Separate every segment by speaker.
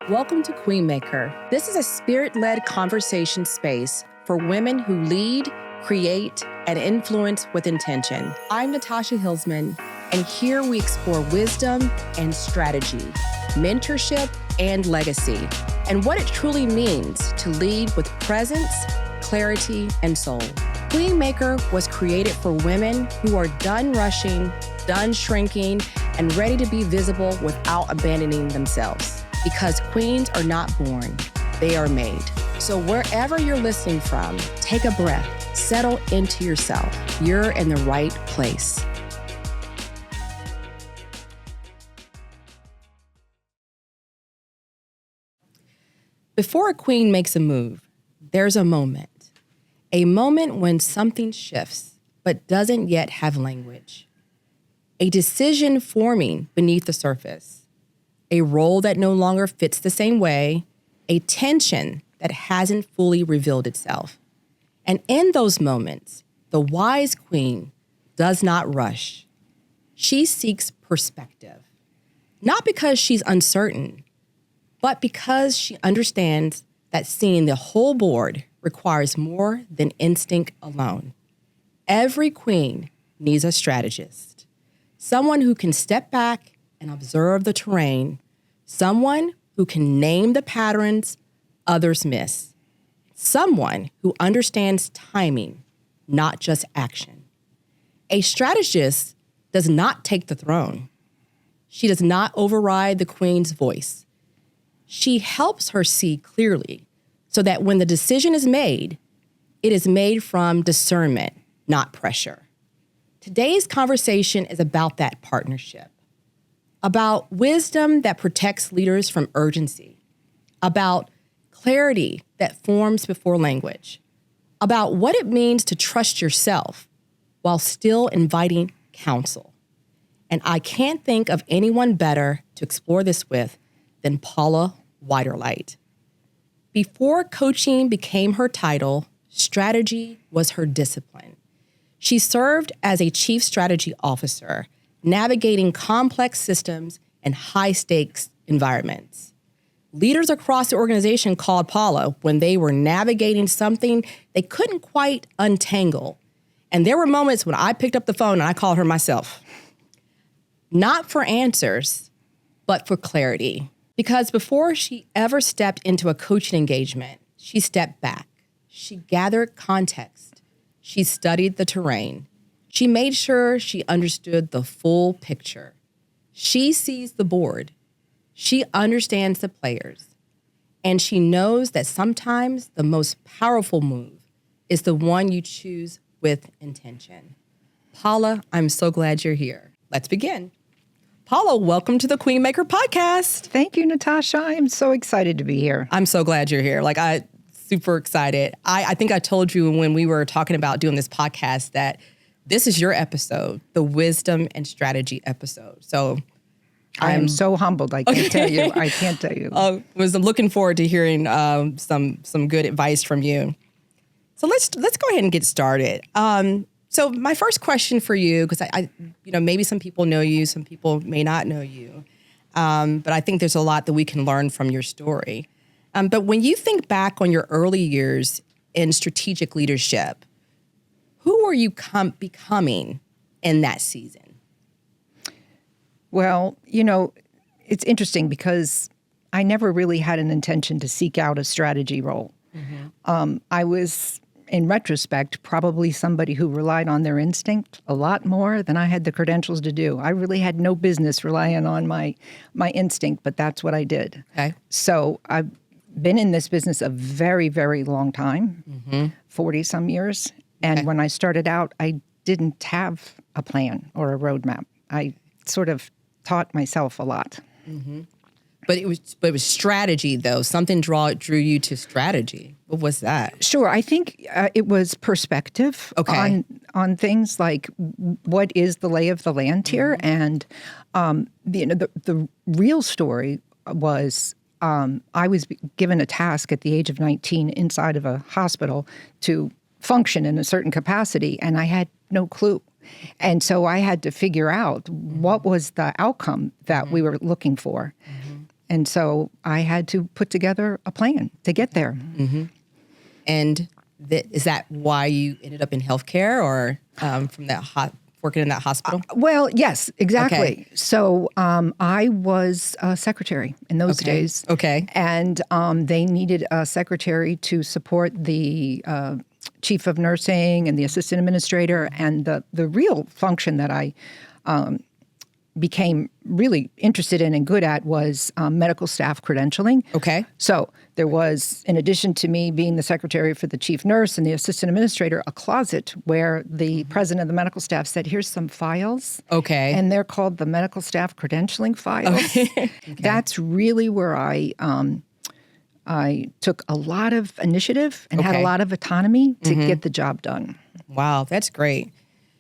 Speaker 1: Welcome to Queenmaker. This is a spirit-led conversation space for women who lead, create, and influence with intention. I'm Natasha Hilsman, and here we explore wisdom and strategy, mentorship and legacy, and what it truly means to lead with presence, clarity, and soul. Queenmaker was created for women who are done rushing, done shrinking, and ready to be visible without abandoning themselves. Because queens are not born, they are made. So wherever you're listening from, take a breath, settle into yourself. You're in the right place. Before a queen makes a move, there's a moment when something shifts, but doesn't yet have language. A decision forming beneath the surface. A role that no longer fits the same way, a tension that hasn't fully revealed itself. And in those moments, the wise queen does not rush. She seeks perspective, not because she's uncertain, but because she understands that seeing the whole board requires more than instinct alone. Every queen needs a strategist, someone who can step back and observe the terrain, someone who can name the patterns others miss, someone who understands timing, not just action. A strategist does not take the throne. She does not override the queen's voice. She helps her see clearly so that when the decision is made, it is made from discernment, not pressure. Today's conversation is about that partnership. About wisdom that protects leaders from urgency, about clarity that forms before language, about what it means to trust yourself while still inviting counsel. And I can't think of anyone better to explore this with than Paula Widerlite. Before coaching became her title, strategy was her discipline. She served as a chief strategy officer, navigating complex systems and high-stakes environments. Leaders across the organization called Paula when they were navigating something they couldn't quite untangle. And there were moments when I picked up the phone and I called her myself. Not for answers, but for clarity. Because before she ever stepped into a coaching engagement, she stepped back. She gathered context. She studied the terrain. She made sure she understood the full picture. She sees the board. She understands the players. And she knows that sometimes the most powerful move is the one you choose with intention. Paula, I'm so glad you're here. Let's begin. Paula, welcome to the Queenmaker Podcast.
Speaker 2: Thank you, Natasha. I'm so excited to be here.
Speaker 1: I'm so glad you're here. Super excited. I think I told you when we were talking about doing this podcast that this is your episode, the wisdom and strategy episode. So
Speaker 2: I am so humbled. I can't tell you. I can't tell you.
Speaker 1: I was looking forward to hearing some good advice from you. So let's go ahead and get started. So my first question for you, because I maybe some people know you, some people may not know you, but I think there's a lot that we can learn from your story. But when you think back on your early years in strategic leadership, who were you becoming in that season?
Speaker 2: Well, it's interesting because I never really had an intention to seek out a strategy role. Mm-hmm. I was, in retrospect, probably somebody who relied on their instinct a lot more than I had the credentials to do. I really had no business relying on my instinct, but that's what I did.
Speaker 1: Okay.
Speaker 2: So I've been in this business a very, very long time, 40-some years. And when I started out, I didn't have a plan or a roadmap. I sort of taught myself a lot.
Speaker 1: Mm-hmm. But it was strategy, though. Something drew you to strategy. What was that?
Speaker 2: Sure. I think it was perspective on things like what is the lay of the land here. And the real story was I was given a task at the age of 19 inside of a hospital to function in a certain capacity, and I had no clue. And so I had to figure out what was the outcome that we were looking for. And so I had to put together a plan to get there.
Speaker 1: Mm-hmm. And is that why you ended up in healthcare, or from that working in that hospital?
Speaker 2: Well, yes, exactly.
Speaker 1: Okay.
Speaker 2: So I was a secretary in those days.
Speaker 1: Okay.
Speaker 2: And they needed a secretary to support the chief of nursing and the assistant administrator. And the real function that I became really interested in and good at was medical staff credentialing.
Speaker 1: Okay.
Speaker 2: So there was, in addition to me being the secretary for the chief nurse and the assistant administrator, a closet where the president of the medical staff said, here's some files.
Speaker 1: Okay.
Speaker 2: And they're called the medical staff credentialing files. Okay. That's really where I took a lot of initiative and had a lot of autonomy to get the job done.
Speaker 1: Wow, that's great.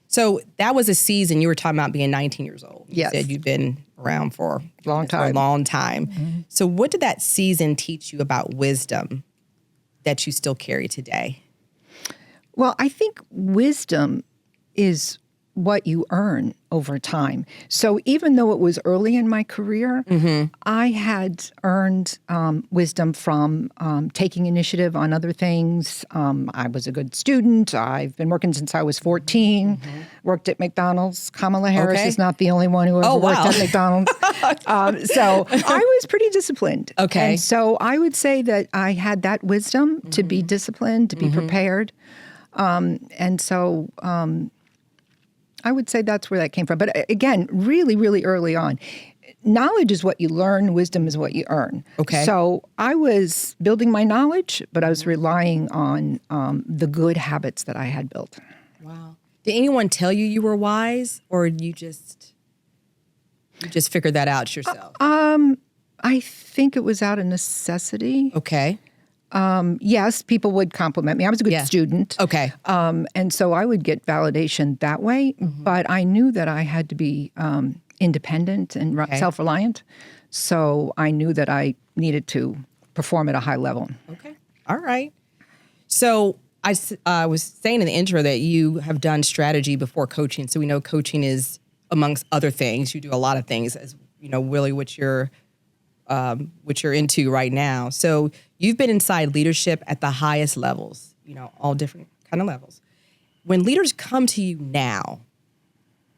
Speaker 1: So that was a season you were talking about being 19 years old.
Speaker 2: Yes.
Speaker 1: You said you've been around for a long time.
Speaker 2: Mm-hmm.
Speaker 1: So what did that season teach you about wisdom that you still carry today?
Speaker 2: Well, I think wisdom is what you earn over time. So even though it was early in my career, I had earned wisdom from taking initiative on other things. I was a good student. I've been working since I was 14, worked at McDonald's. Kamala Harris is not the only one who ever worked at McDonald's. So I was pretty disciplined.
Speaker 1: Okay.
Speaker 2: And so I would say that I had that wisdom to be disciplined, to be prepared. And so I would say that's where that came from. But again, really, really early on, knowledge is what you learn, wisdom is what you earn.
Speaker 1: Okay.
Speaker 2: So I was building my knowledge, but I was relying on the good habits that I had built.
Speaker 1: Wow. Did anyone tell you were wise, or you just figured that out yourself?
Speaker 2: I think it was out of necessity.
Speaker 1: Okay.
Speaker 2: Yes, people would compliment me. I was a good student.
Speaker 1: Okay.
Speaker 2: And so I would get validation that way. But I knew that I had to be independent and self-reliant. So I knew that I needed to perform at a high level.
Speaker 1: Okay. All right. So I was saying in the intro that you have done strategy before coaching. So we know coaching is, amongst other things, you do a lot of things, as you know, really what you're into right now. So you've been inside leadership at the highest levels, you know, all different kind of levels. When leaders come to you now,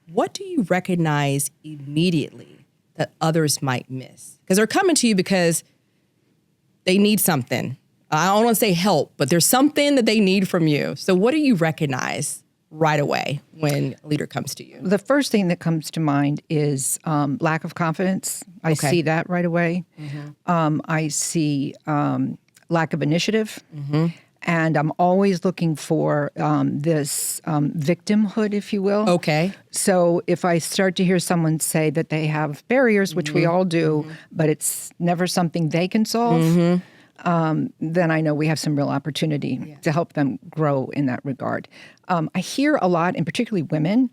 Speaker 1: what do you recognize immediately that others might miss? Because they're coming to you because they need something. I don't want to say help, but there's something that they need from you. So what do you recognize right away when a leader comes to you?
Speaker 2: The first thing that comes to mind is lack of confidence. I see that right away. I see lack of initiative. And I'm always looking for this victimhood, if you will.
Speaker 1: Okay.
Speaker 2: So if I start to hear someone say that they have barriers, which we all do, but it's never something they can solve, then I know we have some real opportunity to help them grow in that regard. I hear a lot, and particularly women,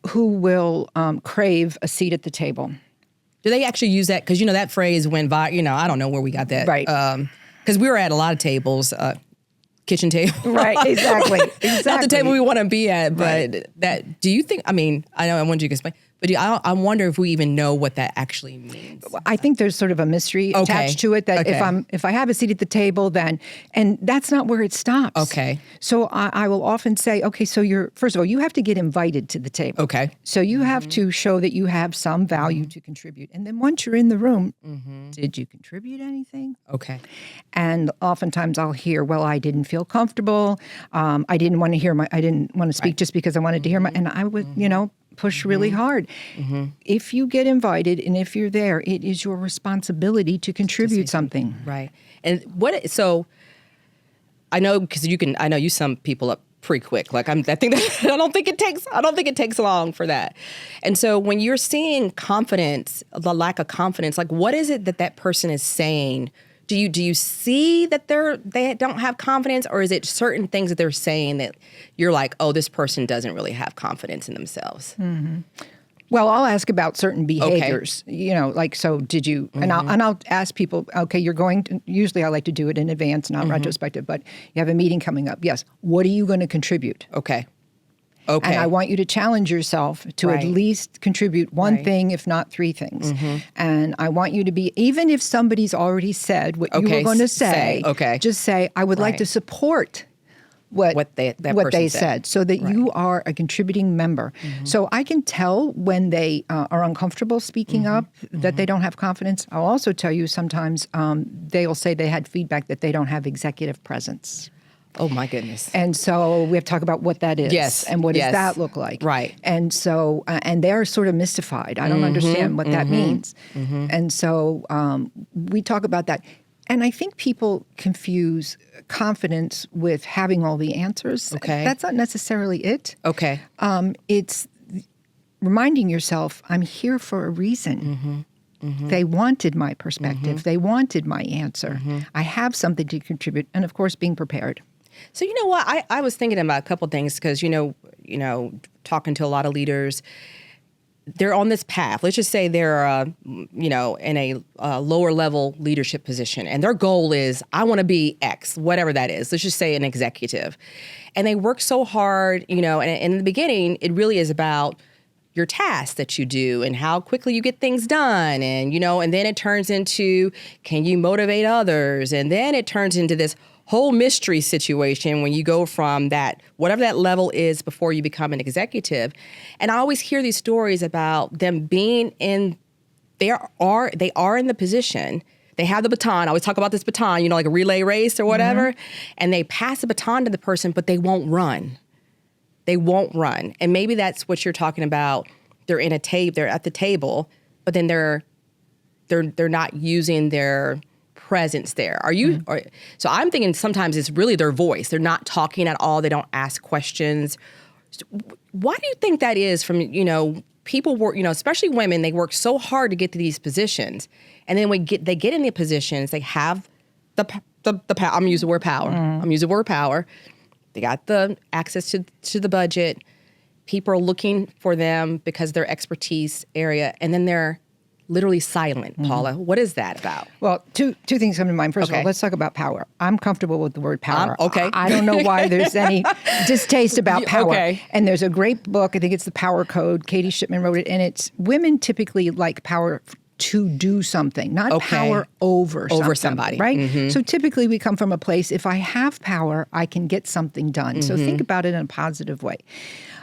Speaker 2: who will crave a seat at the table.
Speaker 1: Do they actually use that? Because, you know, that phrase went by, you know, I don't know where we got that.
Speaker 2: Right.
Speaker 1: Because we were at a lot of tables, kitchen table.
Speaker 2: Right, exactly.
Speaker 1: Not the table we want to be at, but that, do you think, I mean, I know I wanted you to explain, but I wonder if we even know what that actually means.
Speaker 2: I think there's sort of a mystery attached to it, that if I have a seat at the table, then, and that's not where it stops.
Speaker 1: Okay.
Speaker 2: So I will often say, okay, so first of all, you have to get invited to the table.
Speaker 1: Okay.
Speaker 2: So you have to show that you have some value to contribute. And then once you're in the room, did you contribute anything?
Speaker 1: Okay.
Speaker 2: And oftentimes I'll hear, well, I didn't feel comfortable. I didn't want to speak just because I wanted to hear and I would, you know, push really hard. If you get invited and if you're there, it is your responsibility to contribute something.
Speaker 1: Right. And so I know, because I know you sum people up pretty quick. Like I don't think it takes long for that. And so when you're seeing confidence, the lack of confidence, like what is it that person is saying? Do you see that they don't have confidence, or is it certain things that they're saying that you're like, oh, this person doesn't really have confidence in themselves?
Speaker 2: Well, I'll ask about certain behaviors, you know, like, so did you, and I'll ask people, okay, you're going to, usually I like to do it in advance, not retrospective, but you have a meeting coming up. Yes. What are you going to contribute?
Speaker 1: Okay.
Speaker 2: And I want you to challenge yourself to at least contribute one thing, if not three things. And I want you to be, even if somebody's already said what you were going to say, just say, I would like to support what they said, so that you are a contributing member. So I can tell when they are uncomfortable speaking up, that they don't have confidence. I'll also tell you sometimes they'll say they had feedback that they don't have executive presence.
Speaker 1: Oh, my goodness.
Speaker 2: And so we have to talk about what that is.
Speaker 1: Yes.
Speaker 2: And what does that look like?
Speaker 1: Right.
Speaker 2: And so, and they're sort of mystified. I don't understand what that means. And so we talk about that. And I think people confuse confidence with having all the answers.
Speaker 1: Okay.
Speaker 2: That's not necessarily it.
Speaker 1: Okay.
Speaker 2: It's reminding yourself, I'm here for a reason. They wanted my perspective. They wanted my answer. I have something to contribute. And, of course, being prepared.
Speaker 1: So, you know what? I was thinking about a couple of things because, you know, talking to a lot of leaders, they're on this path. Let's just say they're, in a lower level leadership position. And their goal is, I want to be X, whatever that is. Let's just say an executive. And they work so hard, and in the beginning, it really is about your tasks that you do and how quickly you get things done. And, and then it turns into, can you motivate others? And then it turns into this whole mystery situation when you go from that, whatever that level is before you become an executive. And I always hear these stories about them being they are in the position. They have the baton. I always talk about this baton, like a relay race or whatever. And they pass the baton to the person, but they won't run. They won't run. And maybe that's what you're talking about. They're they're at the table, but then they're not using their presence there. Are you? So I'm thinking sometimes it's really their voice. They're not talking at all. They don't ask questions. Why do you think that is? From people work, especially women, they work so hard to get to these positions, and then they get in the positions, they have the power. I'm gonna use the word power. I'm gonna use the word power. They got the access to the budget. People are looking for them because of their expertise area, and then they're literally silent. Paula, what is that about?
Speaker 2: Well, two things come to mind. First of all, let's talk about power. I'm comfortable with the word power.
Speaker 1: Okay.
Speaker 2: I don't know why there's any distaste about power.
Speaker 1: Okay.
Speaker 2: And there's a great book, I think it's The Power Code. Katie Shipman wrote it, and it's women typically like power to do something, not power over
Speaker 1: somebody.
Speaker 2: Right? So typically we come from a place, if I have power, I can get something done. So think about it in a positive way.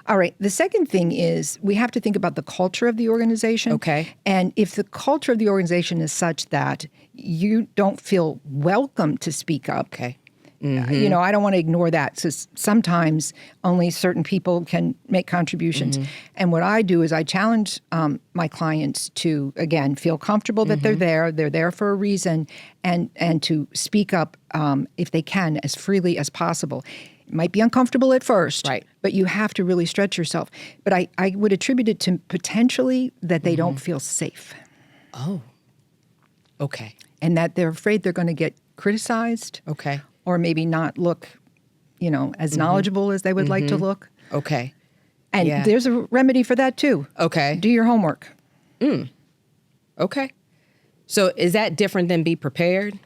Speaker 2: All right. The second thing is we have to think about the culture of the organization. Okay. And if the culture of the organization is such that you don't feel welcome to speak up, I don't want to ignore that. So sometimes only certain people can make contributions. And what I do is I challenge my clients to, again, feel comfortable that they're there for a reason, and to speak up if they can as freely as possible. It might be uncomfortable at first, but you have to really stretch yourself. But I would attribute it to potentially that they don't feel safe.
Speaker 1: Oh, okay.
Speaker 2: And that they're afraid they're going to get criticized. Okay. Or maybe not look, as knowledgeable as they would like to look. Okay. And there's a remedy for that too. Okay. Do your homework.
Speaker 1: Okay. So is that different than be prepared?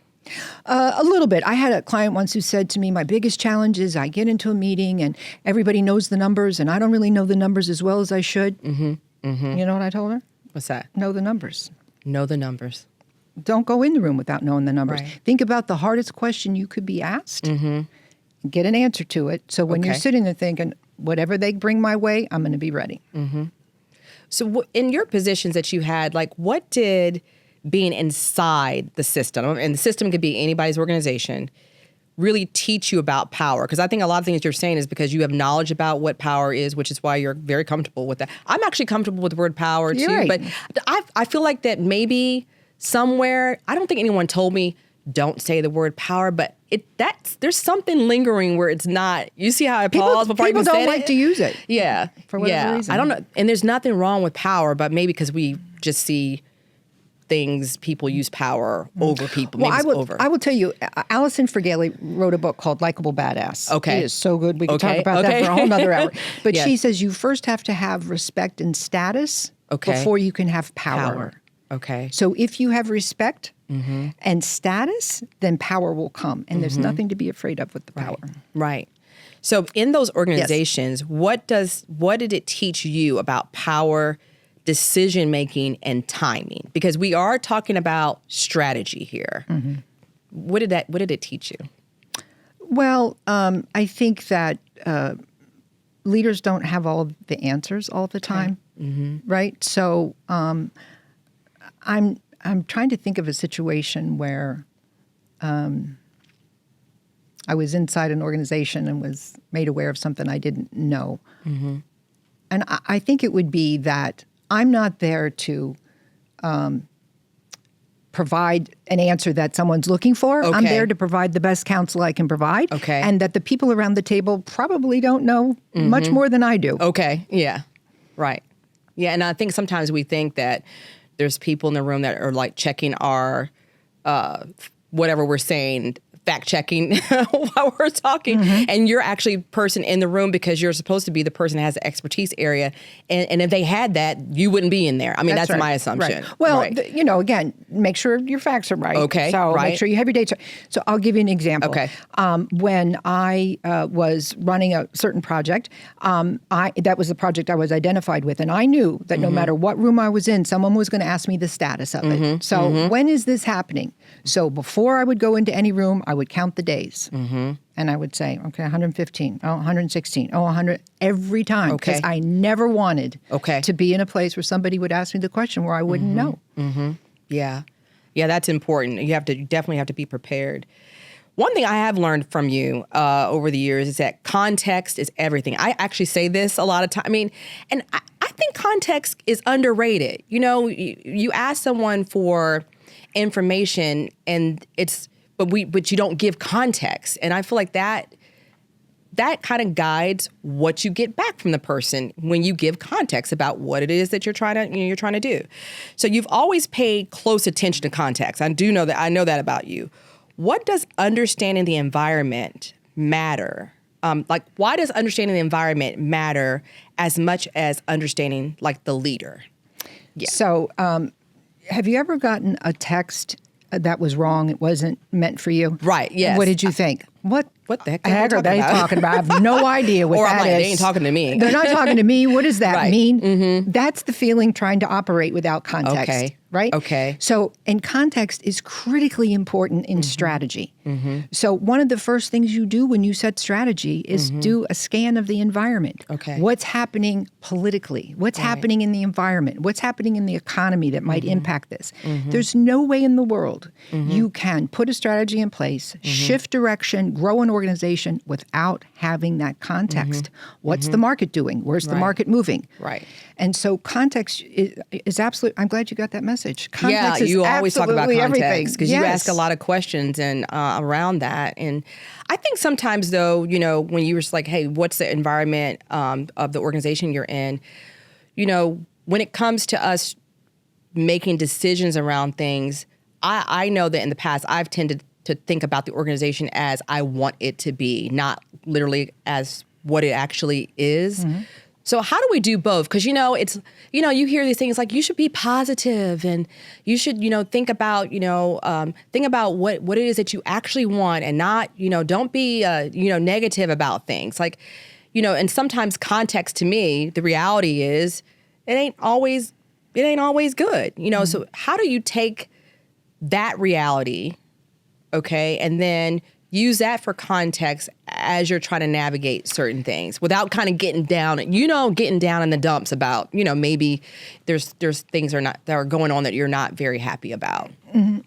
Speaker 2: A little bit. I had a client once who said to me, my biggest challenge is I get into a meeting and everybody knows the numbers and I don't really know the numbers as well as I should. You know what I told her?
Speaker 1: What's that?
Speaker 2: Know the numbers.
Speaker 1: Know the numbers.
Speaker 2: Don't go in the room without knowing the numbers. Think about the hardest question you could be asked. Get an answer to it. So when you're sitting there thinking, whatever they bring my way, I'm going to be ready.
Speaker 1: So in your positions that you had, what did being inside the system, and the system could be anybody's organization, really teach you about power? Because I think a lot of things you're saying is because you have knowledge about what power is, which is why you're very comfortable with that. I'm actually comfortable with the word power too, but I feel like that maybe somewhere, I don't think anyone told me don't say the word power, but there's something lingering where it's not. You see how I pause before I even say it?
Speaker 2: People don't like to use it.
Speaker 1: Yeah.
Speaker 2: For whatever reason.
Speaker 1: I don't know. And there's nothing wrong with power, but maybe because we just see things, people use power over people.
Speaker 2: Well, I will tell you, Allison Fergaley wrote a book called Likeable Badass. Okay. It is so good. We can talk about that for a whole nother hour. But she says you first have to have respect and status before you can have power. Okay. So if you have respect and status, then power will come. And there's nothing to be afraid of with the power.
Speaker 1: Right. So in those organizations, what did it teach you about power, decision-making, and timing? Because we are talking about strategy here. Mm-hmm. What did it teach you?
Speaker 2: Well, I think that leaders don't have all the answers all the time, right? So I'm trying to think of a situation where I was inside an organization and was made aware of something I didn't know. Mm-hmm. And I think it would be that I'm not there to provide an answer that someone's looking for. Okay. I'm there to provide the best counsel I can provide. Okay. And that the people around the table probably don't know much more than I do.
Speaker 1: Okay. Yeah. Right. Yeah. And I think sometimes we think that there's people in the room that are like checking our whatever we're saying, fact checking while we're talking, and you're actually a person in the room because you're supposed to be the person that has the expertise area. And if they had that, you wouldn't be in there. I mean, that's right. My assumption.
Speaker 2: Right. Well, again, make sure your facts are right. Okay. So make sure you have your dates right. So I'll give you an example. Okay. When I was running a certain project, that was the project I was identified with, and I knew that no matter what room I was in, someone was going to ask me the status of it. So when is this happening? So before I would go into any room, I would count the days. And I would say, okay, 115, 116, 100, every time. Because I never wanted to be in a place where somebody would ask me the question where I wouldn't know.
Speaker 1: Yeah. Yeah, that's important. You definitely have to be prepared. One thing I have learned from you over the years is that context is everything. I actually say this a lot of time. I mean, and I think context is underrated. You know, you ask someone for information and but you don't give context. And I feel like that kind of guides what you get back from the person when you give context about what it is that you're trying to do. So you've always paid close attention to context. I know that about you. What does understanding the environment matter? Why does understanding the environment matter as much as understanding the leader?
Speaker 2: Yeah. So have you ever gotten a text that was wrong? It wasn't meant for you?
Speaker 1: Right, yes.
Speaker 2: What did you think? What
Speaker 1: the heck are
Speaker 2: they talking about? I have no idea what that is.
Speaker 1: They ain't talking to me.
Speaker 2: They're not talking to me. What does that mean? That's the feeling trying to operate without context, right? Okay. So, and context is critically important in strategy. So one of the first things you do when you set strategy is do a scan of the environment. Okay. What's happening politically? What's happening in the environment? What's happening in the economy that might impact this? There's no way in the world you can put a strategy in place, shift direction, grow an organization without having that context. What's the market doing? Where's the market moving? Right. And so context is absolute. I'm glad you got that message. Context
Speaker 1: you always talk about
Speaker 2: context
Speaker 1: because you ask a lot of questions and around that. And I think sometimes though, when you were just like, hey, what's the environment of the organization you're in? When it comes to us making decisions around things, I know that in the past I've tended to think about the organization as I want it to be, not literally as what it actually is. So how do we do both? Because, it's, you hear these things like you should be positive and you should, think about what it is that you actually want and not, don't be, negative about things. And sometimes context to me, the reality is it ain't always good, So how do you take that reality, and then use that for context as you're trying to navigate certain things without kind of getting down in the dumps about, maybe there's things that are going on that you're not very happy about.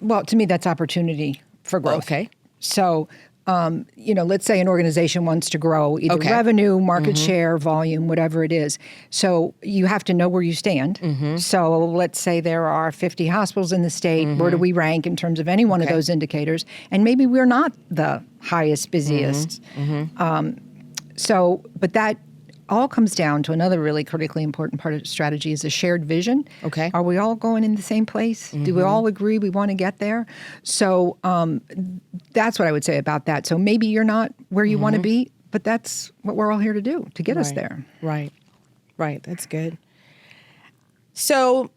Speaker 2: Well, to me, that's opportunity for growth. Okay. So, let's say an organization wants to grow either revenue, market share, volume, whatever it is. So you have to know where you stand. So let's say there are 50 hospitals in the state. Where do we rank in terms of any one of those indicators? And maybe we're not the highest, busiest. But that all comes down to another really critically important part of strategy is a shared vision. Okay. Are we all going in the same place? Do we all agree we want to get there? So that's what I would say about that. So maybe you're not where you want to be, but that's what we're all here to do, to get us there. Right.
Speaker 1: Right. That's good. So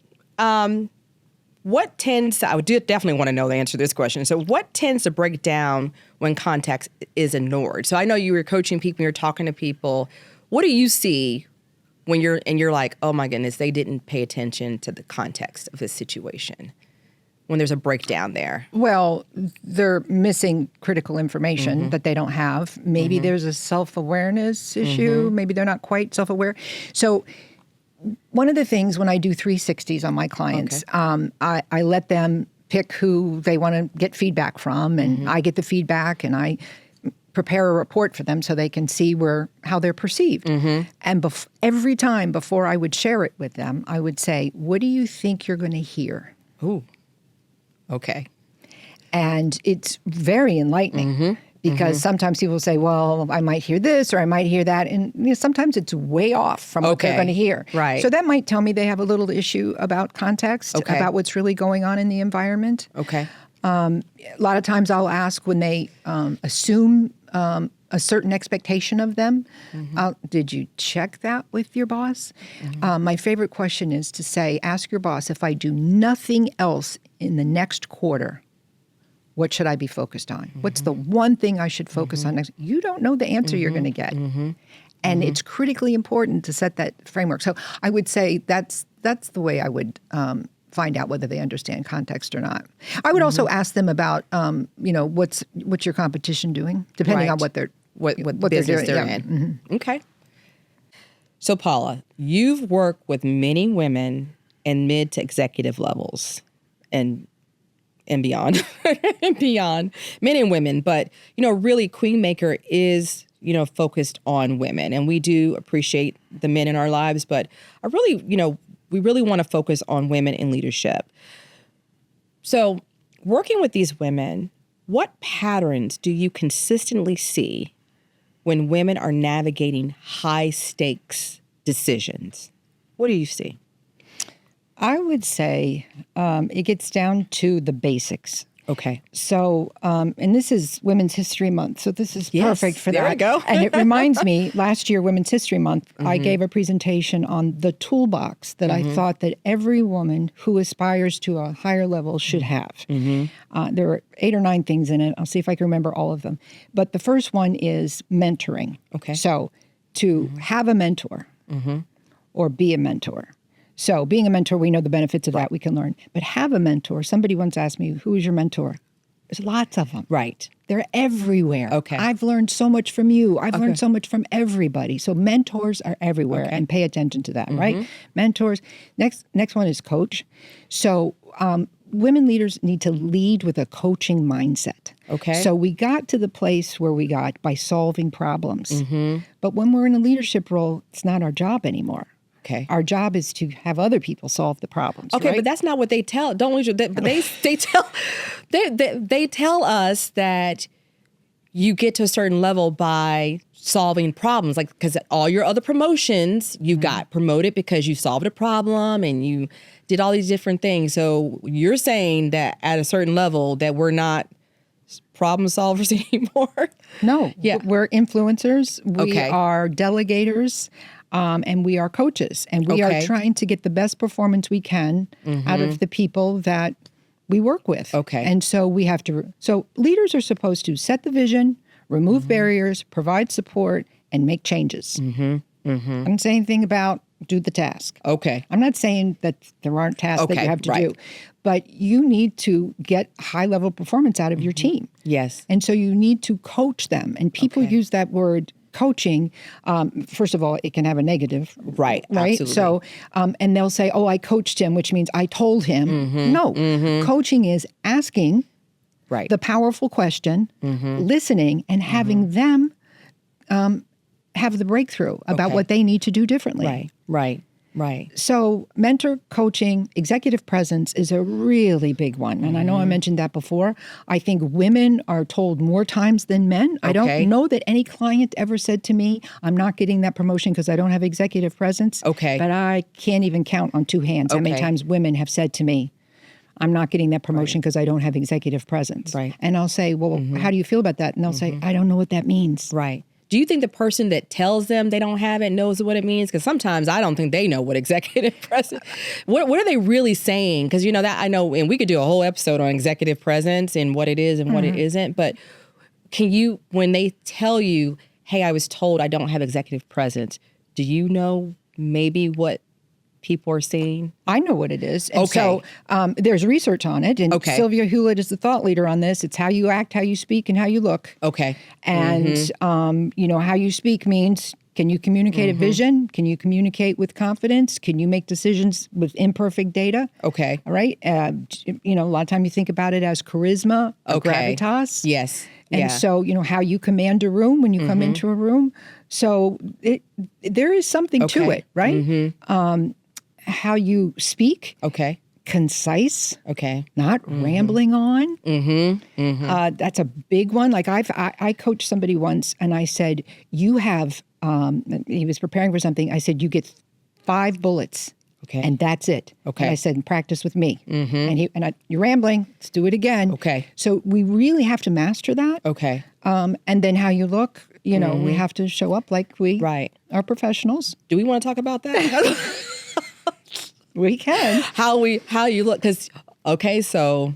Speaker 1: what tends to, I would definitely want to know the answer to this question. So what tends to break down when context is ignored? So I know you were coaching people, you're talking to people. What do you see when you're like, oh my goodness, they didn't pay attention to the context of this situation? When there's a breakdown there?
Speaker 2: Well, they're missing critical information that they don't have. Maybe there's a self-awareness issue. Maybe they're not quite self-aware. So one of the things when I do 360s on my clients, I let them pick who they want to get feedback from, and I get the feedback, and I prepare a report for them so they can see how they're perceived. And every time before I would share it with them, I would say, what do you think you're going to hear?
Speaker 1: Ooh. Okay.
Speaker 2: And it's very enlightening because sometimes people say, well, I might hear this or I might hear that. And sometimes it's way off from what they're going to hear.
Speaker 1: Right.
Speaker 2: So that might tell me they have a little issue about context, about what's really going on in the environment.
Speaker 1: Okay.
Speaker 2: A lot of times I'll ask when they assume a certain expectation of them. Did you check that with your boss? My favorite question is to say, ask your boss, if I do nothing else in the next quarter, what should I be focused on? What's the one thing I should focus on next? You don't know the answer you're going to get. And it's critically important to set that framework. So I would say that's the way I would find out whether they understand context or not. I would also ask them about, what's your competition doing, depending on what
Speaker 1: business they're in. Okay. So Paula, you've worked with many women in mid to executive levels and beyond, men and women. But, really Queenmaker is, focused on women. And we do appreciate the men in our lives. But we really want to focus on women in leadership. So working with these women, what patterns do you consistently see when women are navigating high stakes decisions? What do you see?
Speaker 2: I would say it gets down to the basics.
Speaker 1: Okay.
Speaker 2: So, and this is Women's History Month, so this is perfect for that.
Speaker 1: There we go.
Speaker 2: And it reminds me, last year, Women's History Month, I gave a presentation on the toolbox that I thought that every woman who aspires to a higher level should have. There are 8 or 9 things in it. I'll see if I can remember all of them. But the first one is mentoring.
Speaker 1: Okay.
Speaker 2: So to have a mentor or be a mentor. So being a mentor, we know the benefits of that. We can learn. But have a mentor. Somebody once asked me, who is your mentor? There's lots of them.
Speaker 1: Right.
Speaker 2: They're everywhere.
Speaker 1: Okay.
Speaker 2: I've learned so much from you. I've learned so much from everybody. So mentors are everywhere, and pay attention to that, right? Mentors. Next one is coach. So women leaders need to lead with a coaching mindset.
Speaker 1: Okay.
Speaker 2: So we got to the place where we got by solving problems. But when we're in a leadership role, it's not our job anymore.
Speaker 1: Okay.
Speaker 2: Our job is to have other people solve the problems.
Speaker 1: Okay,
Speaker 2: right?
Speaker 1: but that's not what they tell. Don't lose your. But they tell us that you get to a certain level by solving problems, like because all your other promotions you got promoted because you solved a problem and you did all these different things. So you're saying that at a certain level that we're not problem solvers anymore?
Speaker 2: No.
Speaker 1: Yeah.
Speaker 2: We're influencers. We are delegators. And we are coaches, and we are trying to get the best performance we can out of the people that we work with. Okay. And so we have to, so leaders are supposed to set the vision, remove barriers, provide support, and make changes. I don't say anything about do the task. Okay. I'm not saying that there aren't tasks that you have to do, but you need to get high-level performance out of your team. Yes. And so you need to coach them, and people use that word coaching, first of all, it can have a negative. Right. Absolutely. So, and they'll say, oh, I coached him, which means I told him. No. Coaching is asking the powerful question, listening, and having them have the breakthrough about what they need to do differently. Right. So mentor coaching, executive presence is a really big one. And I know I mentioned that before. I think women are told more times than men. I don't know that any client ever said to me, I'm not getting that promotion because I don't have executive presence. But I can't even count on 2 hands how many times women have said to me, I'm not getting that promotion because I don't have executive presence. And I'll say, well, how do you feel about that? And they'll say, I don't know what that means.
Speaker 1: Do you think the person that tells them they don't have it knows what it means? Because sometimes I don't think they know what executive presence. What are they really saying? Because that I know, and we could do a whole episode on executive presence and what it is and what it isn't. But can you, when they tell you, "Hey, I was told I don't have executive presence," do you know maybe what people are seeing?
Speaker 2: I know what it is. And so there's research on it. And Sylvia Hewlett is the thought leader on this. It's how you act, how you speak, and how you look.
Speaker 1: Okay.
Speaker 2: And, how you speak means, can you communicate a vision? Can you communicate with confidence? Can you make decisions with imperfect data?
Speaker 1: Okay.
Speaker 2: All right. A lot of time you think about it as charisma, or gravitas.
Speaker 1: Yes.
Speaker 2: And so, how you command a room when you come into a room. So there is something to it, right? How you speak.
Speaker 1: Okay.
Speaker 2: Concise.
Speaker 1: Okay.
Speaker 2: Not rambling on. That's a big one. Like I coached somebody once and I said, you have, he was preparing for something. I said, you get 5 bullets.
Speaker 1: Okay.
Speaker 2: And that's it. Okay. And I said, practice with me. And you're rambling. Let's do it again.
Speaker 1: Okay.
Speaker 2: So we really have to master that.
Speaker 1: Okay.
Speaker 2: And then how you look, we have to show up like we are professionals.
Speaker 1: Do we want to talk about that?
Speaker 2: We can.
Speaker 1: How you look, because so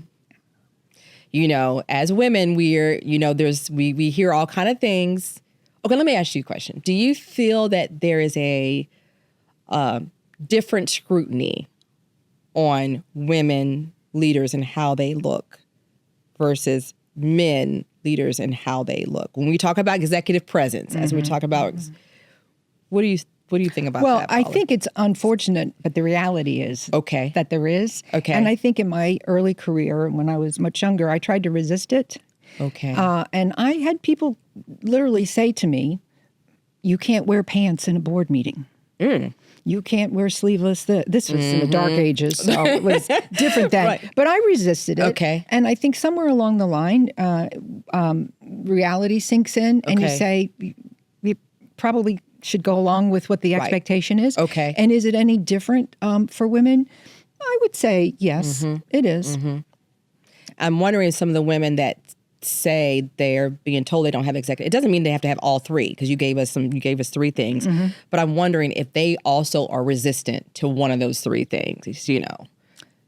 Speaker 1: as women we're we hear all kind of things. Okay, let me ask you a question. Do you feel that there is a different scrutiny on women leaders and how they look versus men leaders and how they look? When we talk about executive presence, as we talk about, what do you think about that,
Speaker 2: Well,
Speaker 1: Paula?
Speaker 2: I think it's unfortunate, but the reality is that there is.
Speaker 1: Okay.
Speaker 2: And I think in my early career, when I was much younger, I tried to resist it.
Speaker 1: Okay.
Speaker 2: And I had people literally say to me, you can't wear pants in a board meeting. You can't wear sleeveless. This was in the dark ages, so it was different then. But I resisted it.
Speaker 1: Okay.
Speaker 2: And I think somewhere along the line, reality sinks in, and you say, you probably should go along with what the expectation is.
Speaker 1: Okay.
Speaker 2: And is it any different for women? I would say yes, it is.
Speaker 1: I'm wondering, some of the women that say they're being told they don't have executive, it doesn't mean they have to have all 3, because you gave us 3 things. But I'm wondering if they also are resistant to one of those 3 things,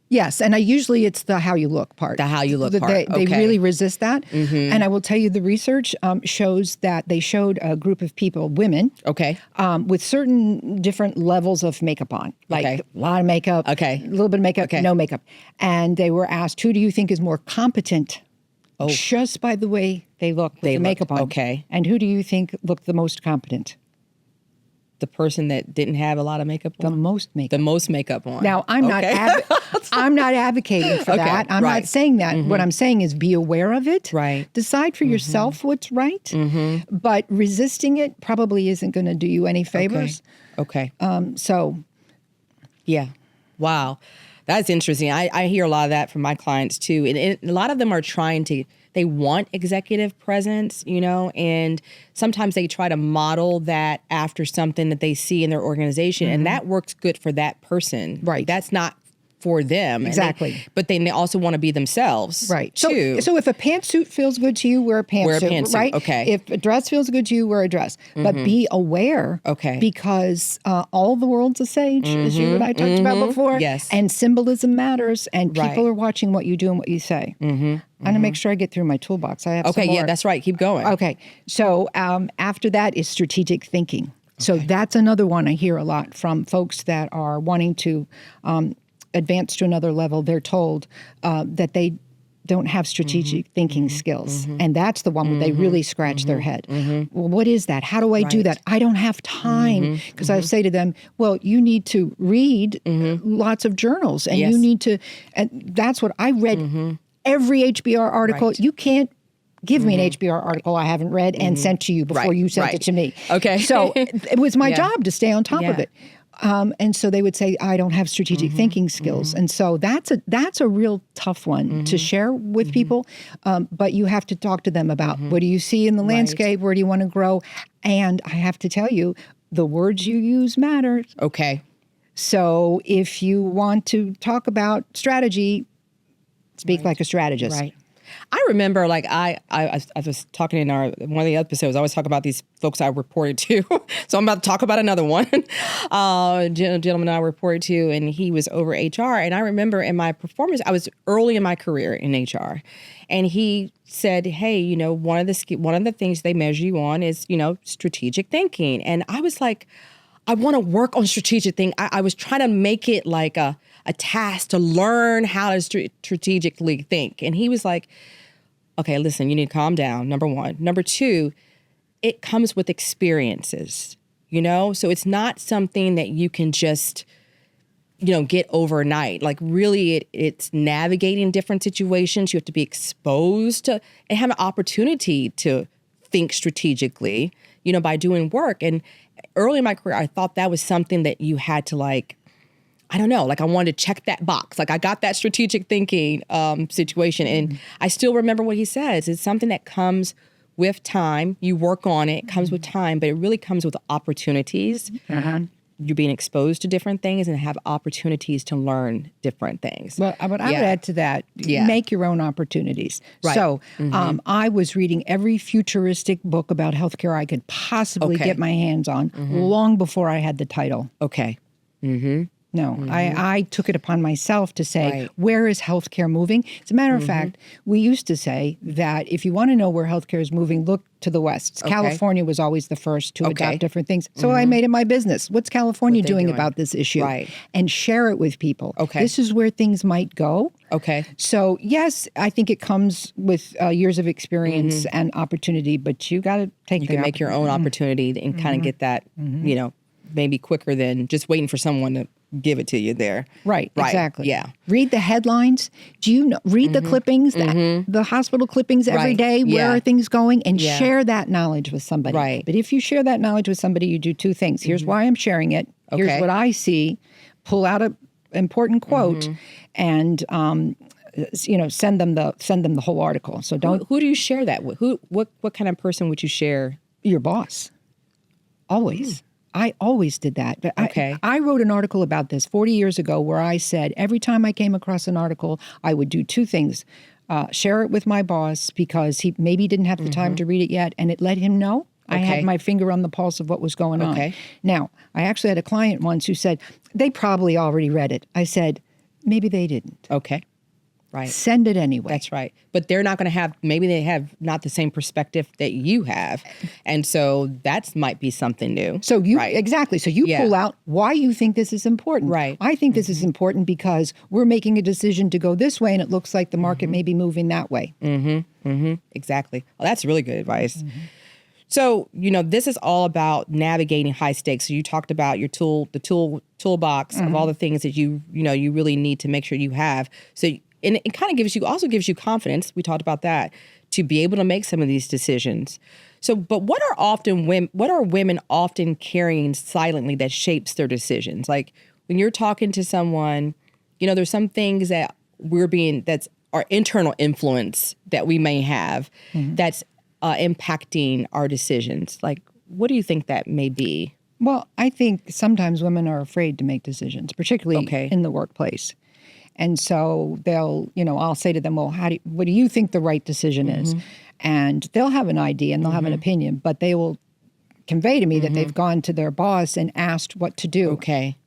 Speaker 2: Yes, and usually it's the how you look part.
Speaker 1: The how you look part.
Speaker 2: They really resist that. And I will tell you, the research shows that they showed a group of people, women, with certain different levels of makeup on, like a lot of makeup, a little bit of makeup, no makeup. And they were asked, who do you think is more competent just by the way they look with the makeup on? And who do you think looked the most competent?
Speaker 1: The person that didn't have a lot of makeup on?
Speaker 2: The most makeup.
Speaker 1: The most makeup on.
Speaker 2: Now, I'm not advocating for that. I'm not saying that. What I'm saying is be aware of it.
Speaker 1: Right.
Speaker 2: Decide for yourself what's right. But resisting it probably isn't going to do you any favors.
Speaker 1: Okay.
Speaker 2: So.
Speaker 1: Yeah. Wow. That's interesting. I hear a lot of that from my clients too. And a lot of them are they want executive presence, and sometimes they try to model that after something that they see in their organization, and that works good for that person.
Speaker 2: Right.
Speaker 1: That's not for them.
Speaker 2: Exactly.
Speaker 1: But then they also want to be themselves.
Speaker 2: Right.
Speaker 1: Too.
Speaker 2: So if a pantsuit feels good to you, wear a pantsuit. Right.
Speaker 1: Okay.
Speaker 2: If a dress feels good to you, wear a dress. But be aware.
Speaker 1: Okay.
Speaker 2: Because all the world's a sage, as you and I talked about before.
Speaker 1: Yes.
Speaker 2: And symbolism matters, and people are watching what you do and what you say. I'm going to make sure I get through my toolbox. I have some more.
Speaker 1: Yeah, that's right. Keep going.
Speaker 2: Okay. So after that is strategic thinking. So that's another one I hear a lot from folks that are wanting to advance to another level. They're told that they don't have strategic thinking skills. And that's the one where they really scratch their head. Well, what is that? How do I do that? I don't have time. Because I say to them, well, you need to read lots of journals, and you need to, and that's what I read. Every HBR article. You can't give me an HBR article I haven't read and sent to you before you sent it to me.
Speaker 1: Okay.
Speaker 2: So it was my job to stay on top of it. And so they would say, I don't have strategic thinking skills. And so that's a real tough one to share with people. But you have to talk to them about what do you see in the landscape? Where do you want to grow? And I have to tell you, the words you use matter.
Speaker 1: Okay.
Speaker 2: So if you want to talk about strategy, speak like a strategist.
Speaker 1: Right. I remember, like, I was talking in one of the episodes, I always talk about these folks I reported to. So I'm about to talk about another one. Gentleman I reported to, and he was over HR. And I remember in my performance, I was early in my career in HR. And he said, hey, you know, one of the things they measure you on is, you know, strategic thinking. And I was like, I want to work on strategic thing. I was trying to make it like a task to learn how to strategically think. And he was like, okay, listen, you need to calm down, number one. Number two, it comes with experiences, you know? So it's not something that you can just, you know, get overnight. Like really it's navigating different situations. You have to be exposed to and have an opportunity to think strategically, you know, by doing work. And early in my career, I thought that was something that you had to like, I don't know, like I wanted to check that box. Like I got that strategic thinking situation. And I still remember what he says. It's something that comes with time. You work on it, it comes with time, but it really comes with opportunities. You're being exposed to different things and have opportunities to learn different things.
Speaker 2: Well, but I would add to that, make your own opportunities. Right. So I was reading every futuristic book about healthcare I could possibly get my hands on long before I had the title.
Speaker 1: Okay.
Speaker 2: No, I took it upon myself to say, where is healthcare moving? As a matter of fact, we used to say that if you want to know where healthcare is moving, look to the West. California was always the first to adopt different things. So I made it my business. What's California doing about this issue?
Speaker 1: Right.
Speaker 2: And share it with people. This is where things might go. So yes, I think it comes with years of experience and opportunity, but you got to take
Speaker 1: You can make your own opportunity and kind of get that, you know, maybe quicker than just waiting for someone to give it to you there.
Speaker 2: Right, exactly.
Speaker 1: Yeah.
Speaker 2: Read the headlines. Do you know, read the clippings, the hospital clippings every day? Where are things going? And share that knowledge with somebody.
Speaker 1: Right.
Speaker 2: But if you share that knowledge with somebody, you do two things. Here's why I'm sharing it. Here's what I see. Pull out an important quote and you know, send them the whole article. So don't.
Speaker 1: Who do you share that with? What kind of person would you share?
Speaker 2: Your boss. Always. I always did that. But I wrote an article about this 40 years ago where I said every time I came across an article, I would do two things. Share it with my boss because he maybe didn't have the time to read it yet, and it let him know I had my finger on the pulse of what was going on. Now, I actually had a client once who said, they probably already read it. I said, maybe they didn't. Right. Send it anyway.
Speaker 1: That's right. But they're not going to have, maybe they have not the same perspective that you have. And so that might be something new.
Speaker 2: So you, exactly. So you pull out why you think this is important.
Speaker 1: Right.
Speaker 2: I think this is important because we're making a decision to go this way and it looks like the market may be moving that way.
Speaker 1: Exactly. Well, that's really good advice. So, you know, this is all about navigating high stakes. So you talked about your toolbox of all the things that you really need to make sure you have. So and it kind of gives you confidence. We talked about that to be able to make some of these decisions. So, but what are women often carrying silently that shapes their decisions? Like when you're talking to someone, you know, there's some things that that's our internal influence that we may have that's impacting our decisions. Like, what do you think that may be?
Speaker 2: Well, I think sometimes women are afraid to make decisions, particularly in the workplace. And so they'll, you know, I'll say to them, well, what do you think the right decision is? And they'll have an idea and they'll have an opinion, but they will convey to me that they've gone to their boss and asked what to do. They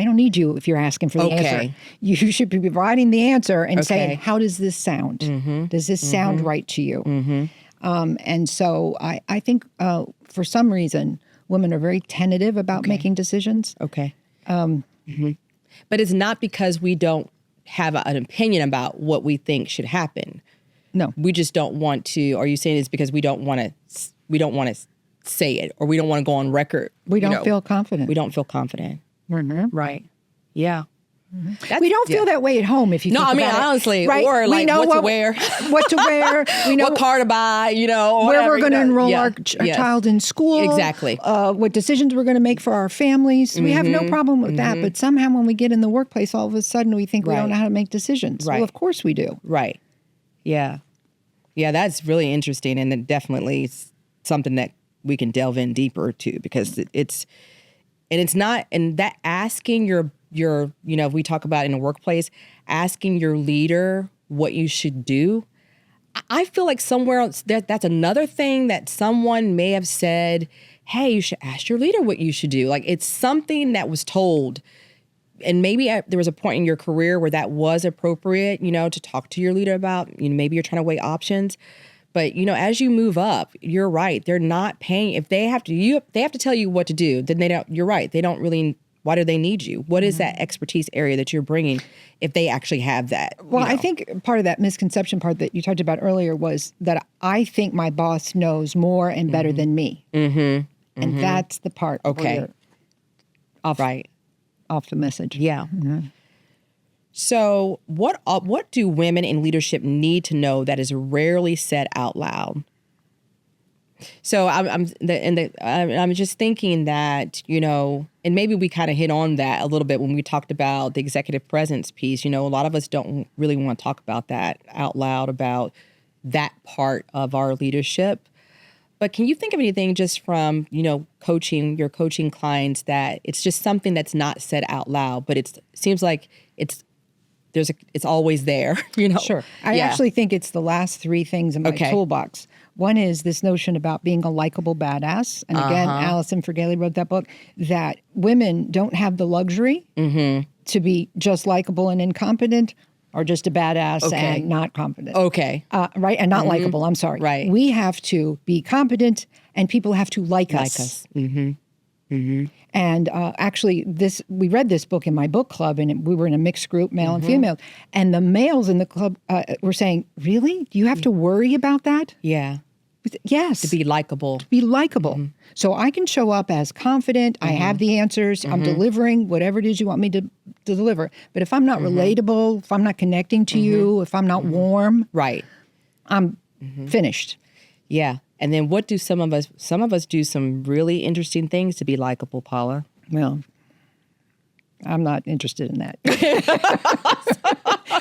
Speaker 2: don't need you if you're asking for the answer. You should be providing the answer and saying, how does this sound? Does this sound right to you? And so I think for some reason, women are very tentative about making decisions.
Speaker 1: But it's not because we don't have an opinion about what we think should happen.
Speaker 2: No.
Speaker 1: We just don't want to. Are you saying it's because we don't want to say it, or we don't want to go on record?
Speaker 2: We don't feel confident.
Speaker 1: We don't feel confident. Right. Yeah.
Speaker 2: We don't feel that way at home if you think about it.
Speaker 1: Honestly, right? Or like what to wear.
Speaker 2: What to wear. We know
Speaker 1: what car to buy, you know.
Speaker 2: Where we're going to enroll our child in school.
Speaker 1: Exactly.
Speaker 2: What decisions we're going to make for our families. We have no problem with that. But somehow when we get in the workplace, all of a sudden we think we don't know how to make decisions. Well, of course we do.
Speaker 1: Right. Yeah. Yeah, that's really interesting. And it definitely is something that we can delve in deeper to, because it's not, and that asking your, you know, if we talk about in a workplace, asking your leader what you should do. I feel like somewhere else that's another thing that someone may have said, hey, you should ask your leader what you should do. Like it's something that was told. And maybe there was a point in your career where that was appropriate, to talk to your leader about, maybe you're trying to weigh options. But, as you move up, you're right. They're not paying. If they have to tell you what to do, then you're right. They don't really, why do they need you? What is that expertise area that you're bringing if they actually have that?
Speaker 2: Well, I think part of that misconception part that you talked about earlier was that I think my boss knows more and better than me. Mm-hmm. And that's the part where you're off the message.
Speaker 1: Yeah. Mm-hmm. So what do women in leadership need to know that is rarely said out loud? So I'm just thinking that, and maybe we kind of hit on that a little bit when we talked about the executive presence piece. A lot of us don't really want to talk about that out loud, about that part of our leadership. But can you think of anything just from, your coaching clients that it's just something that's not said out loud, but it seems like it's always there,
Speaker 2: Sure. I actually think it's the last three things in my toolbox. One is this notion about being a likable badass. And again, Allison Fergaley wrote that book, that women don't have the luxury to be just likable and incompetent, or just a badass and not competent.
Speaker 1: Okay.
Speaker 2: Right? And not likable, I'm sorry.
Speaker 1: Right.
Speaker 2: We have to be competent and people have to like us.
Speaker 1: Mm-hmm. Mm-hmm.
Speaker 2: And actually, we read this book in my book club, and we were in a mixed group, male and female. And the males in the club were saying, really? Do you have to worry about that?
Speaker 1: Yeah.
Speaker 2: Yes.
Speaker 1: To be likable.
Speaker 2: To be likable. Mm-hmm. So I can show up as confident. I have the answers. I'm delivering whatever it is you want me to deliver. But if I'm not relatable, if I'm not connecting to you, if I'm not warm,
Speaker 1: right,
Speaker 2: I'm finished.
Speaker 1: Yeah. And then what do some of us do some really interesting things to be likable, Paula?
Speaker 2: Well, I'm not interested in that.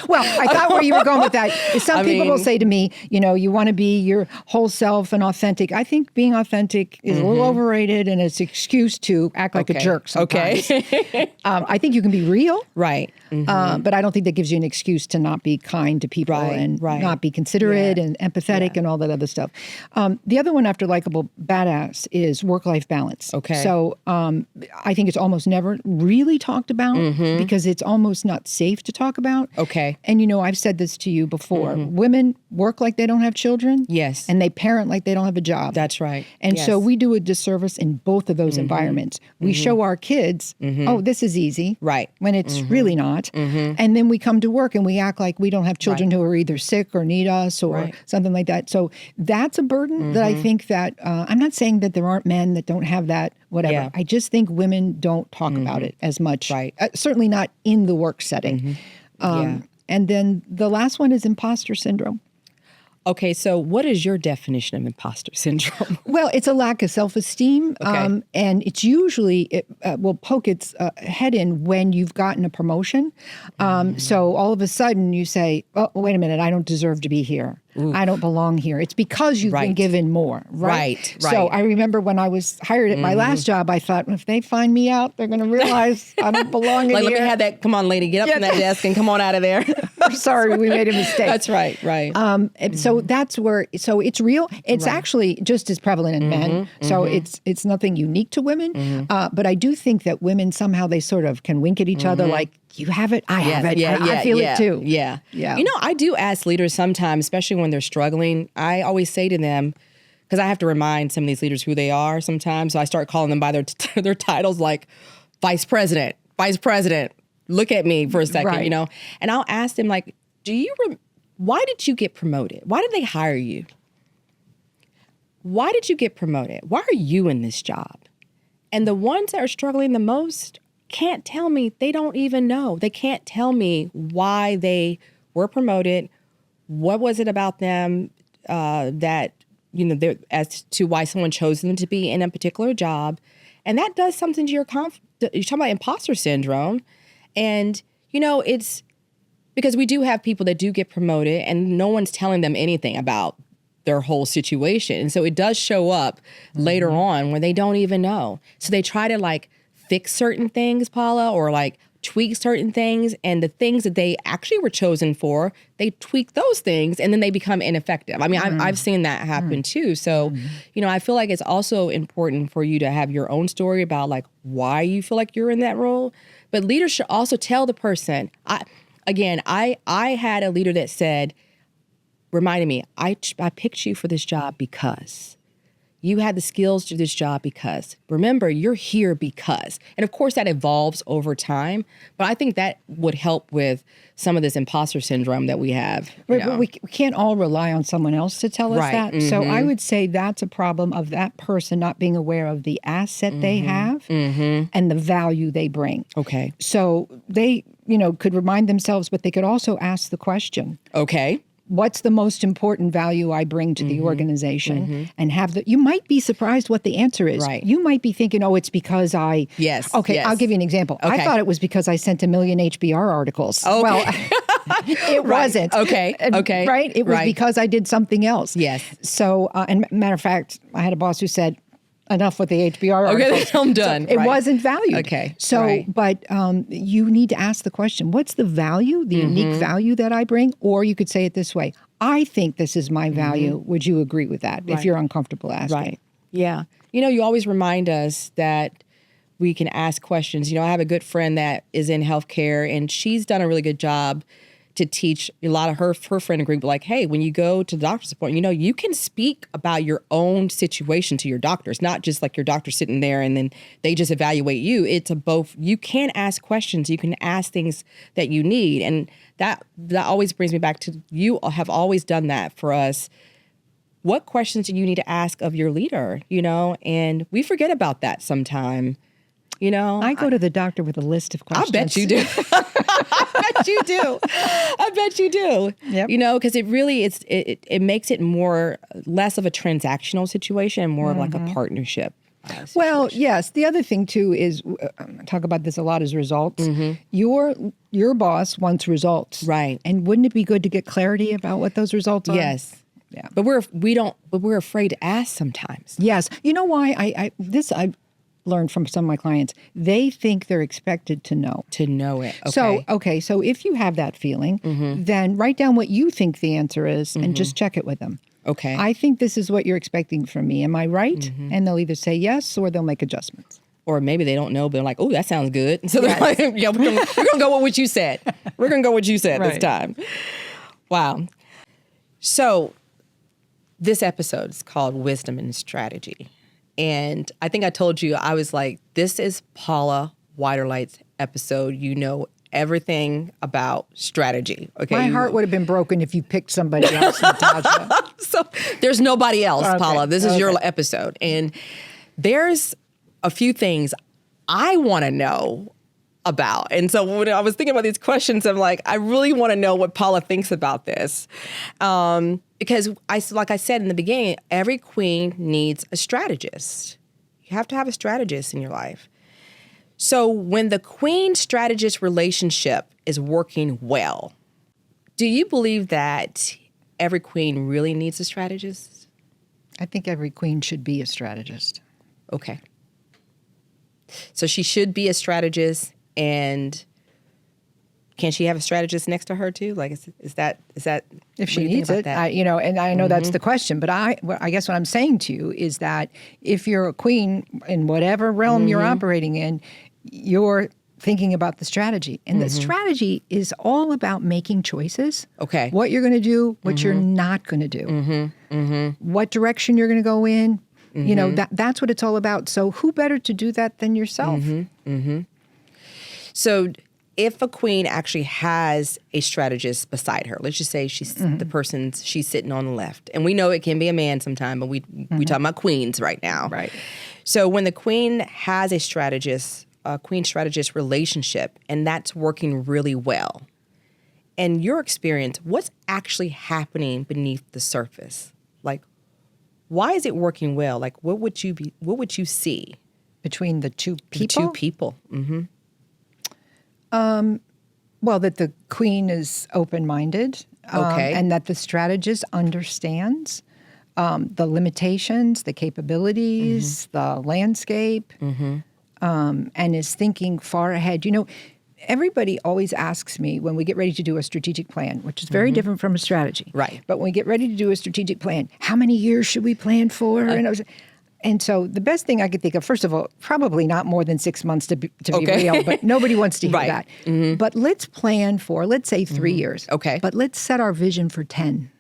Speaker 2: Well, I thought where you were going with that is some people will say to me, you want to be your whole self and authentic. I think being authentic is a little overrated, and it's an excuse to act like a jerk sometimes. Okay. I think you can be real.
Speaker 1: Right.
Speaker 2: But I don't think that gives you an excuse to not be kind to people and not be considerate and empathetic and all that other stuff. The other one after likable badass is work-life balance.
Speaker 1: Okay.
Speaker 2: So I think it's almost never really talked about because it's almost not safe to talk about.
Speaker 1: Okay.
Speaker 2: And I've said this to you before. Women work like they don't have children.
Speaker 1: Yes.
Speaker 2: And they parent like they don't have a job.
Speaker 1: That's right.
Speaker 2: And so we do a disservice in both of those environments. We show our kids, oh, this is easy.
Speaker 1: Right.
Speaker 2: When it's really not. And then we come to work and we act like we don't have children who are either sick or need us or something like that. So that's a burden that I think that, I'm not saying that there aren't men that don't have that, whatever.
Speaker 1: Yeah.
Speaker 2: I just think women don't talk about it as much.
Speaker 1: Right.
Speaker 2: Certainly not in the work setting. And then the last one is imposter syndrome.
Speaker 1: Okay, so what is your definition of imposter syndrome?
Speaker 2: Well, it's a lack of self-esteem, and it's usually, it will poke its head in when you've gotten a promotion. So all of a sudden you say, oh, wait a minute, I don't deserve to be here. Ooh. I don't belong here. It's because you've been given more, right? So I remember when I was hired at my last job, I thought, if they find me out, they're going to realize I don't belong in here.
Speaker 1: Let me have that. Come on, lady, get up from that desk and come on out of there.
Speaker 2: Sorry, we made a mistake.
Speaker 1: That's right.
Speaker 2: So that's where, so it's real. It's actually just as prevalent in men. So it's nothing unique to women. But I do think that women somehow, they sort of can wink at each other like, you have it, I have it. I feel it too.
Speaker 1: Yeah. I do ask leaders sometimes, especially when they're struggling, I always say to them, because I have to remind some of these leaders who they are sometimes. So I start calling them by their titles, like vice president, look at me for a second, and I'll ask them like, why did you get promoted? Why did they hire you? Why did you get promoted? Why are you in this job? And the ones that are struggling the most can't tell me. They don't even know. They can't tell me why they were promoted. What was it about them that, as to why someone chose them to be in a particular job? And that does something to your you're talking about imposter syndrome. And, it's because we do have people that do get promoted and no one's telling them anything about their whole situation. And so it does show up later on when they don't even know. So they try to fix certain things, Paula, or tweak certain things, and the things that they actually were chosen for, they tweak those things and then they become ineffective. I mean, I've seen that happen too. So, I feel like it's also important for you to have your own story about like why you feel like you're in that role. But leaders should also tell the person. I had a leader that said, reminded me, I picked you for this job because you had the skills to do this job because. Remember, you're here because. And of course, that evolves over time. But I think that would help with some of this imposter syndrome that we have.
Speaker 2: Right, but we can't all rely on someone else to tell us that. So I would say that's a problem of that person not being aware of the asset they have and the value they bring.
Speaker 1: Okay.
Speaker 2: So they, could remind themselves, but they could also ask the question.
Speaker 1: Okay.
Speaker 2: What's the most important value I bring to the organization? And you might be surprised what the answer is.
Speaker 1: Right.
Speaker 2: You might be thinking, it's because I...
Speaker 1: Yes.
Speaker 2: Okay,
Speaker 1: yes.
Speaker 2: I'll give you an example.
Speaker 1: Okay.
Speaker 2: I thought it was because I sent 1 million HBR articles.
Speaker 1: Okay.
Speaker 2: Well, it wasn't.
Speaker 1: Okay. Okay.
Speaker 2: Right? It was because I did something else.
Speaker 1: Yes.
Speaker 2: So, and matter of fact, I had a boss who said, enough with the HBR articles.
Speaker 1: Okay, I'm done.
Speaker 2: So it wasn't valued.
Speaker 1: Okay.
Speaker 2: So, but you need to ask the question, what's the value, the unique value that I bring? Or you could say it this way, I think this is my value. Would you agree with that if you're uncomfortable asking?
Speaker 1: Right. Yeah. You always remind us that we can ask questions. I have a good friend that is in healthcare, and she's done a really good job to teach a lot of her friend group, like, hey, when you go to the doctor's appointment, you can speak about your own situation to your doctor. It's not just like your doctor sitting there and then they just evaluate you. It's a both. You can ask questions. You can ask things that you need. And that always brings me back to, you have always done that for us. What questions do you need to ask of your leader, And we forget about that sometime.
Speaker 2: I go to the doctor with a list of questions.
Speaker 1: I bet you do. I bet you do. I bet you do.
Speaker 2: Yep.
Speaker 1: Because it really it makes it less of a transactional situation and more of like a partnership.
Speaker 2: Well, yes. The other thing too is talk about this a lot is results. Your boss wants results,
Speaker 1: right?
Speaker 2: And wouldn't it be good to get clarity about what those results are?
Speaker 1: Yes.
Speaker 2: Yeah.
Speaker 1: But we're afraid to ask sometimes.
Speaker 2: Yes. You know why I learned from some of my clients, they think they're expected to know.
Speaker 1: To know it. Okay.
Speaker 2: So if you have that feeling, then write down what you think the answer is and just check it with them.
Speaker 1: Okay.
Speaker 2: I think this is what you're expecting from me. Am I right? And they'll either say yes or they'll make adjustments.
Speaker 1: Or maybe they don't know, but they're like, oh, that sounds good. So they're like, yeah, we're going to go with what you said. We're going to go with what you said this time. Wow. So this episode is called Wisdom and Strategy. And I think I told you, I was like, this is Paula Widerlite's episode. You know everything about strategy. Okay.
Speaker 2: My heart would have been broken if you picked somebody else, Natasha.
Speaker 1: So there's nobody else,
Speaker 2: Okay.
Speaker 1: Paula. This is your episode. And there's a few things I want to know about. And so when I was thinking about these questions, I'm like, I really want to know what Paula thinks about this. Because like I said in the beginning, every queen needs a strategist. You have to have a strategist in your life. So when the queen-strategist relationship is working well, do you believe that every queen really needs a strategist?
Speaker 2: I think every queen should be a strategist.
Speaker 1: Okay. So she should be a strategist, and can she have a strategist next to her too? Like, is that
Speaker 2: if she needs it? And I know that's the question, but I guess what I'm saying to you is that if you're a queen in whatever realm you're operating in, you're thinking about the strategy, and the strategy is all about making choices.
Speaker 1: Okay,
Speaker 2: what you're going to do, what you're not going to do, what direction you're going to go in. That's what it's all about. So who better to do that than yourself?
Speaker 1: So if a queen actually has a strategist beside her, let's just say she's the person, she's sitting on the left. And we know it can be a man sometime, but we talking about queens right now.
Speaker 2: Right.
Speaker 1: So when the queen has a queen-strategist relationship, and that's working really well, in your experience, what's actually happening beneath the surface? Like, why is it working well? Like, what would you see
Speaker 2: between the two people?
Speaker 1: The two people.
Speaker 2: Well, that the queen is open-minded,
Speaker 1: okay,
Speaker 2: and that the strategist understands the limitations, the capabilities, the landscape, and is thinking far ahead. everybody always asks me when we get ready to do a strategic plan, which is very different from a strategy.
Speaker 1: Right.
Speaker 2: But when we get ready to do a strategic plan, how many years should we plan for? And so the best thing I could think of, first of all, probably not more than 6 months to be real, but nobody wants to hear that. But let's plan for, let's say 3 years.
Speaker 1: Okay.
Speaker 2: But let's set our vision for 10.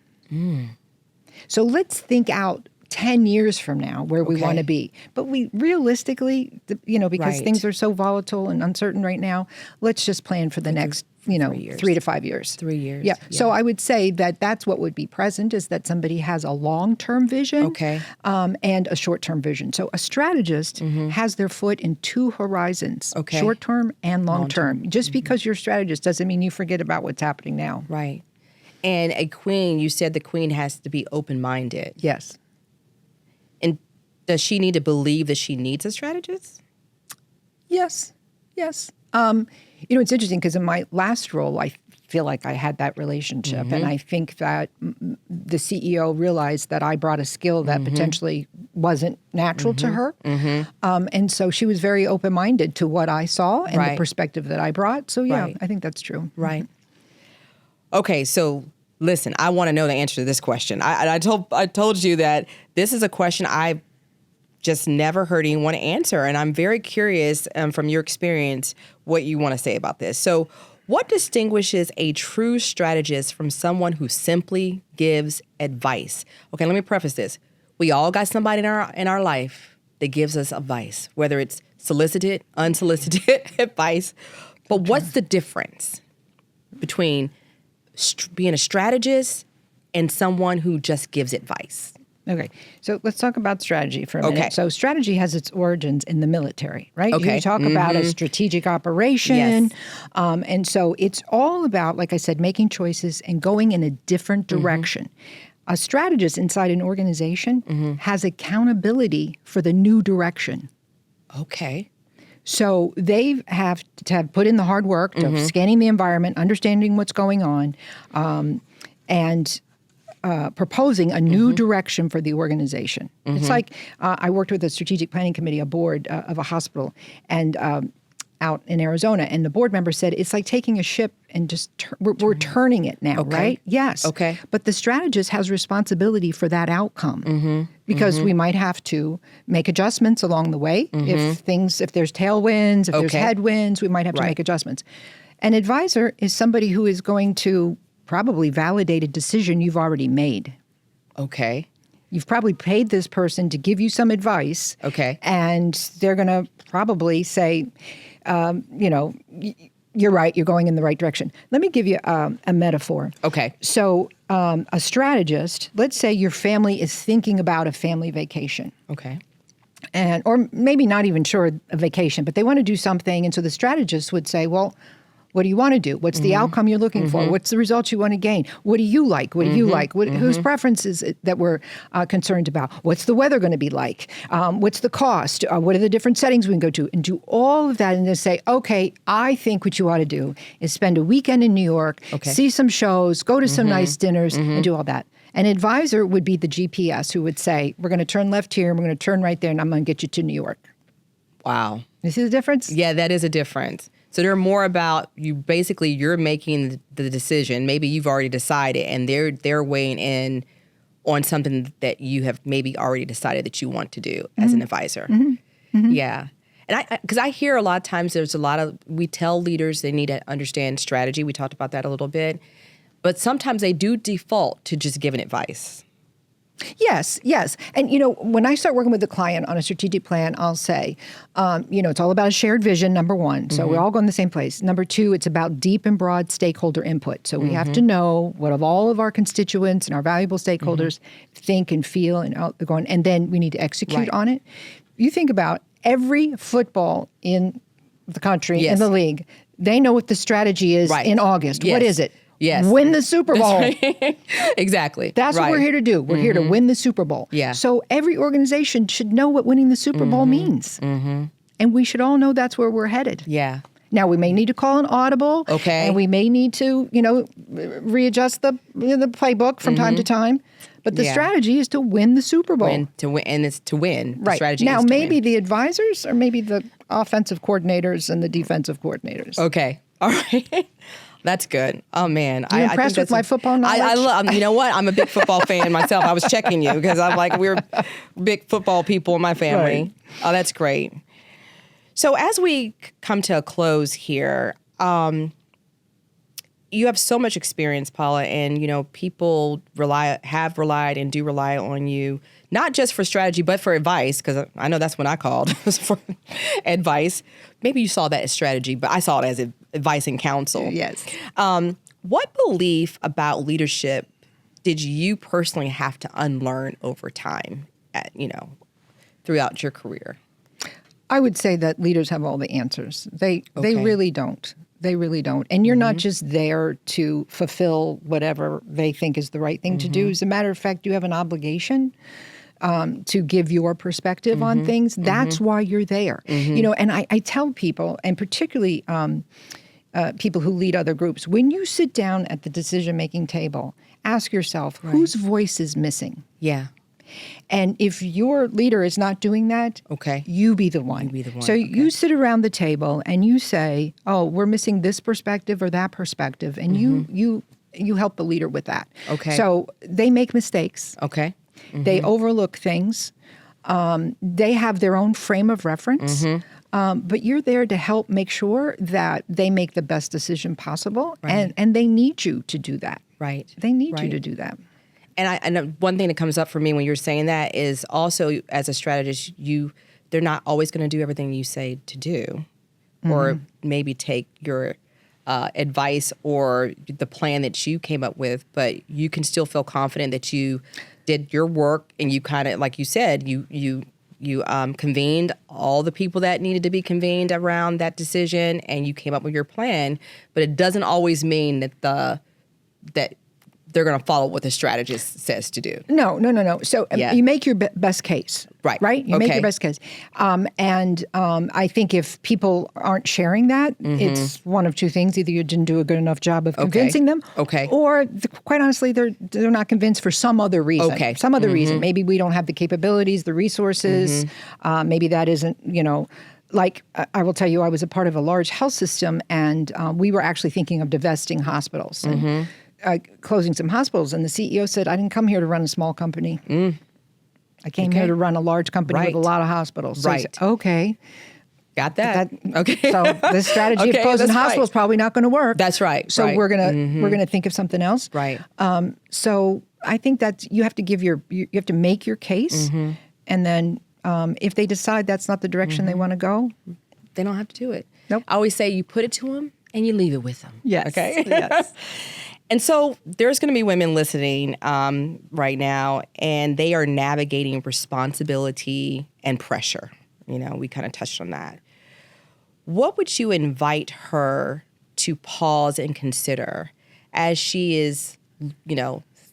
Speaker 2: So let's think out 10 years from now where we want to be. But we realistically, because things are so volatile and uncertain right now, let's just plan for the next, 3 to 5 years.
Speaker 1: 3 years.
Speaker 2: Yeah. So I would say that that's what would be present, is that somebody has a long-term vision and a short-term vision. So a strategist has their foot in two horizons, short-term and long-term. Just because you're a strategist doesn't mean you forget about what's happening now.
Speaker 1: Right. And a queen, you said the queen has to be open-minded.
Speaker 2: Yes.
Speaker 1: And does she need to believe that she needs a strategist?
Speaker 2: Yes. It's interesting because in my last role, I feel like I had that relationship. And I think that the CEO realized that I brought a skill that potentially wasn't natural to her. And so she was very open-minded to what I saw and the perspective that I brought. So, I think that's true.
Speaker 1: Right. Okay, so listen, I want to know the answer to this question. I told you that this is a question I've just never heard anyone answer, and I'm very curious from your experience what you want to say about this. So, what distinguishes a true strategist from someone who simply gives advice? Okay, let me preface this. We all got somebody in our life that gives us advice, whether it's solicited, unsolicited advice. But what's the difference between being a strategist and someone who just gives advice?
Speaker 2: Okay, so let's talk about strategy for a minute.
Speaker 1: Okay.
Speaker 2: So strategy has its origins in the military, right?
Speaker 1: Okay.
Speaker 2: You talk about a strategic operation.
Speaker 1: Yes.
Speaker 2: And so it's all about, like I said, making choices and going in a different direction. A strategist inside an organization has accountability for the new direction.
Speaker 1: Okay.
Speaker 2: So they have to have put in the hard work of scanning the environment, understanding what's going on, and proposing a new direction for the organization. It's like I worked with a strategic planning committee, a board of a hospital, and out in Arizona, and the board member said, it's like taking a ship and just we're turning it now, right? Yes.
Speaker 1: Okay.
Speaker 2: But the strategist has responsibility for that outcome because we might have to make adjustments along the way. If there's tailwinds, if there's headwinds, we might have to make adjustments. An advisor is somebody who is going to probably validate a decision you've already made.
Speaker 1: Okay.
Speaker 2: You've probably paid this person to give you some advice.
Speaker 1: Okay.
Speaker 2: And they're going to probably say, you're right, you're going in the right direction. Let me give you a metaphor.
Speaker 1: Okay.
Speaker 2: So a strategist, let's say your family is thinking about a family vacation.
Speaker 1: Okay.
Speaker 2: Or maybe not even sure a vacation, but they want to do something. And so the strategist would say, well, what do you want to do? What's the outcome you're looking for? What's the results you want to gain? What do you like? What do you like? Whose preferences that we're concerned about? What's the weather going to be like? What's the cost? What are the different settings we can go to? And do all of that and then say, okay, I think what you ought to do is spend a weekend in New York, see some shows, go to some nice dinners, and do all that. An advisor would be the GPS who would say, we're going to turn left here, and we're going to turn right there, and I'm going to get you to New York.
Speaker 1: Wow.
Speaker 2: You see the difference?
Speaker 1: Yeah, that is a difference. So they're more about you're making the decision. Maybe you've already decided, and they're weighing in on something that you have maybe already decided that you want to do as an advisor. Yeah. And because I hear a lot of times we tell leaders they need to understand strategy. We talked about that a little bit. But sometimes they do default to just giving advice.
Speaker 2: Yes. And, when I start working with the client on a strategic plan, I'll say, it's all about a shared vision, number one. So we're all going the same place. Number two, it's about deep and broad stakeholder input. So we have to know what of all of our constituents and our valuable stakeholders think and feel and then we need to execute on it. You think about every football in the country, in the league, they know what the strategy is in August. Yes. What is it?
Speaker 1: Yes.
Speaker 2: Win the Super Bowl.
Speaker 1: Right. Exactly.
Speaker 2: That's what we're here to do. We're here to win the Super Bowl.
Speaker 1: Yeah.
Speaker 2: So every organization should know what winning the Super Bowl means. And we should all know that's where we're headed.
Speaker 1: Yeah.
Speaker 2: Now, we may need to call an audible.
Speaker 1: Okay.
Speaker 2: And we may need to, readjust the playbook from time to time. But the strategy is to win the Super Bowl.
Speaker 1: And it's to win.
Speaker 2: Right.
Speaker 1: The strategy
Speaker 2: now,
Speaker 1: is to
Speaker 2: maybe
Speaker 1: win.
Speaker 2: the advisors or maybe the offensive coordinators and the defensive coordinators.
Speaker 1: Okay. All right. That's good. Oh, man.
Speaker 2: You impressed with my football knowledge?
Speaker 1: I love, you know what? I'm a big football fan myself. I was checking you because I'm like, we're big football people in my family.
Speaker 2: Right.
Speaker 1: Oh, that's great. So as we come to a close here, you have so much experience, Paula, and, you know, people have relied and do rely on you, not just for strategy, but for advice, because I know that's when I called for advice. Maybe you saw that as strategy, but I saw it as advice and counsel.
Speaker 2: Yes.
Speaker 1: What belief about leadership did you personally have to unlearn over time, throughout your career?
Speaker 2: I would say that leaders have all the answers. They really don't. They really don't. And you're not just there to fulfill whatever they think is the right thing to do. As a matter of fact, you have an obligation to give your perspective on things. That's why you're there. You know, and I tell people, and particularly people who lead other groups, when you sit down at the decision-making table, ask yourself, whose voice is missing?
Speaker 1: Yeah.
Speaker 2: And if your leader is not doing that, you be the one. So you sit around the table and you say, oh, we're missing this perspective or that perspective, and you help the leader with that. So they make mistakes. They overlook things. They have their own frame of reference. But you're there to help make sure that they make the best decision possible, and they need you to do that. They need you to do that.
Speaker 1: And one thing that comes up for me when you're saying that is also, as a strategist, they're not always going to do everything you say to do, or maybe take your advice or the plan that you came up with, but you can still feel confident that you did your work, and you kind of, like you said, you convened all the people that needed to be convened around that decision, and you came up with your plan. But it doesn't always mean that they're going to follow what the strategist says to do.
Speaker 2: No. So you make your best case. Right? You make your best case. And I think if people aren't sharing that, it's one of two things. Either you didn't do a good enough job of convincing them, or quite honestly, they're not convinced for some other reason. Some other reason. Maybe we don't have the capabilities, the resources. Maybe that isn't, like, I will tell you, I was a part of a large health system, and we were actually thinking of divesting hospitals. And, closing some hospitals, and the CEO said, I didn't come here to run a small company. I came here to run a large company with a lot of hospitals. So I said,
Speaker 1: got that.
Speaker 2: So this strategy of closing hospitals is probably not going to work.
Speaker 1: That's right.
Speaker 2: So we're gonna think of something else. So I think that you have to make your case, and then if they decide that's not the direction they want to go,
Speaker 1: they don't have to do it.
Speaker 2: Nope.
Speaker 1: I always say you put it to them and you leave it with them.
Speaker 2: Yes.
Speaker 1: Okay.
Speaker 2: Yes.
Speaker 1: And so there's going to be women listening right now, and they are navigating responsibility and pressure. We kind of touched on that. What would you invite her to pause and consider as she is,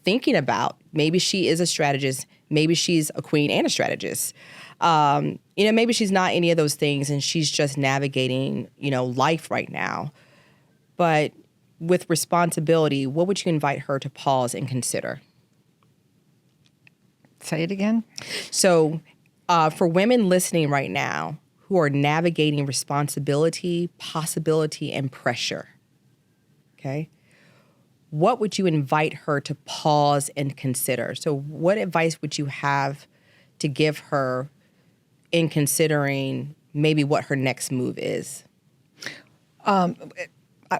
Speaker 1: thinking about, maybe she is a strategist, maybe she's a queen and a strategist. Maybe she's not any of those things, and she's just navigating, life right now. But with responsibility, what would you invite her to pause and consider?
Speaker 2: Say it again.
Speaker 1: So for women listening right now who are navigating responsibility, possibility, and pressure, what would you invite her to pause and consider? So what advice would you have to give her in considering maybe what her next move is?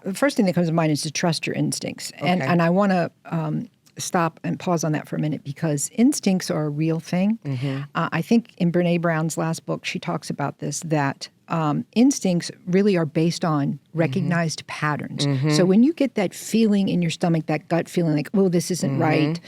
Speaker 2: The first thing that comes to mind is to trust your instincts. And I want to stop and pause on that for a minute, because instincts are a real thing. I think in Brene Brown's last book, she talks about this, that instincts really are based on recognized patterns. So when you get that feeling in your stomach, that gut feeling like, oh, this isn't right,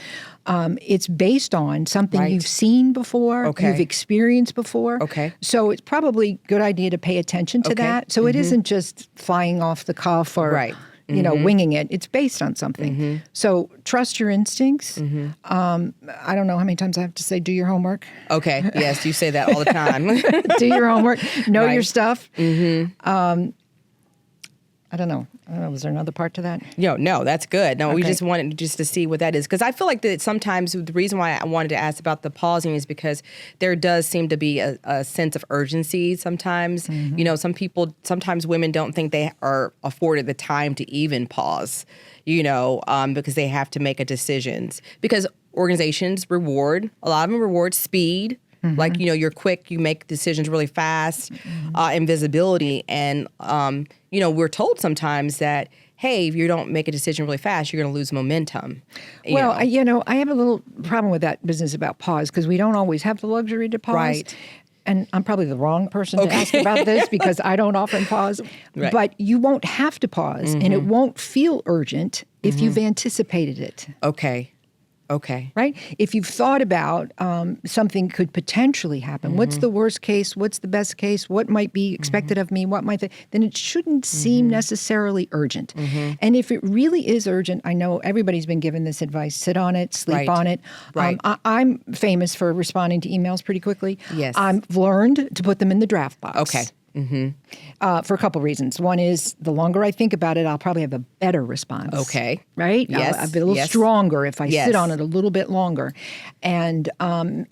Speaker 2: it's based on something you've seen before, you've experienced before. So it's probably a good idea to pay attention to that. So it isn't just flying off the cuff or winging it. It's based on something. So trust your instincts. I don't know how many times I have to say, do your homework.
Speaker 1: Yes, you say that all the time.
Speaker 2: Do your homework. Know your stuff. I don't know. Was there another part to that?
Speaker 1: No, that's good. No,
Speaker 2: Okay.
Speaker 1: we just wanted to see what that is. Because I feel like that sometimes the reason why I wanted to ask about the pausing is because there does seem to be a sense of urgency sometimes. Sometimes women don't think they are afforded the time to even pause, because they have to make a decisions. Because organizations a lot of them reward speed. Like, you're quick, you make decisions really fast, and visibility. And, we're told sometimes that, hey, if you don't make a decision really fast, you're going to lose momentum.
Speaker 2: I have a little problem with that business about pause because we don't always have the luxury to pause.
Speaker 1: Right.
Speaker 2: And I'm probably the wrong person to ask about this because I don't often pause. Right. But you won't have to pause, and it won't feel urgent if you've anticipated it.
Speaker 1: Okay.
Speaker 2: Right? If you've thought about something could potentially happen, what's the worst case? What's the best case? What might be expected of me? What might then it shouldn't seem necessarily urgent. And if it really is urgent, I know everybody's been given this advice, sit on it, sleep on it.
Speaker 1: Right.
Speaker 2: I'm famous for responding to emails pretty quickly.
Speaker 1: Yes.
Speaker 2: I've learned to put them in the draft box.
Speaker 1: Okay.
Speaker 2: For a couple reasons. One is the longer I think about it, I'll probably have a better response.
Speaker 1: Okay.
Speaker 2: Right?
Speaker 1: Yes.
Speaker 2: I'll be a little stronger if I sit on it a little bit longer. And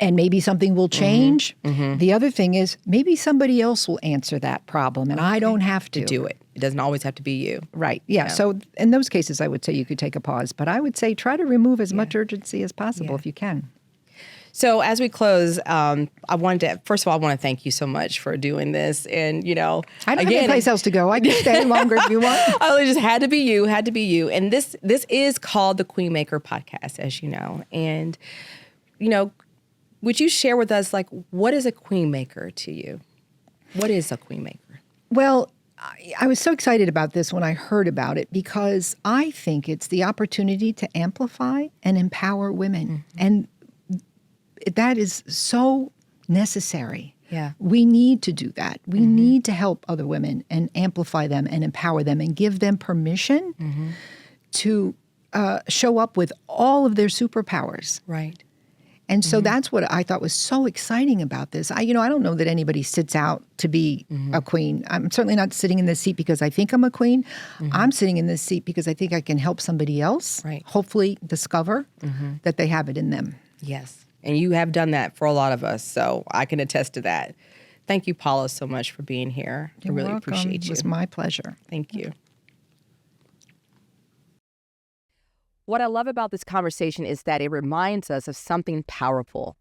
Speaker 2: maybe something will change. The other thing is maybe somebody else will answer that problem and I don't have to
Speaker 1: do it. It doesn't always have to be you.
Speaker 2: Right. Yeah. So in those cases, I would say you could take a pause. But I would say try to remove as much urgency as possible if you can.
Speaker 1: So as we close, first of all, I want to thank you so much for doing this. And, I don't have any
Speaker 2: place else to go. I can stay longer if you want.
Speaker 1: It just had to be you. And this is called the Queenmaker Podcast, as you know. And, would you share with us, what is a Queenmaker to you? What is a Queenmaker?
Speaker 2: Well, I was so excited about this when I heard about it because I think it's the opportunity to amplify and empower women. And that is so necessary.
Speaker 1: Yeah.
Speaker 2: We need to do that. We need to help other women and amplify them and empower them and give them permission to show up with all of their superpowers.
Speaker 1: Right.
Speaker 2: And so that's what I thought was so exciting about this. I don't know that anybody sits out to be a queen. I'm certainly not sitting in this seat because I think I'm a queen. I'm sitting in this seat because I think I can help somebody else hopefully discover that they have it in them.
Speaker 1: Yes. And you have done that for a lot of us, so I can attest to that. Thank you, Paula, so much for being here.
Speaker 2: You're
Speaker 1: I really
Speaker 2: welcome.
Speaker 1: appreciate you.
Speaker 2: It was my pleasure.
Speaker 1: Thank you. What I love about this conversation is that it reminds us of something powerful.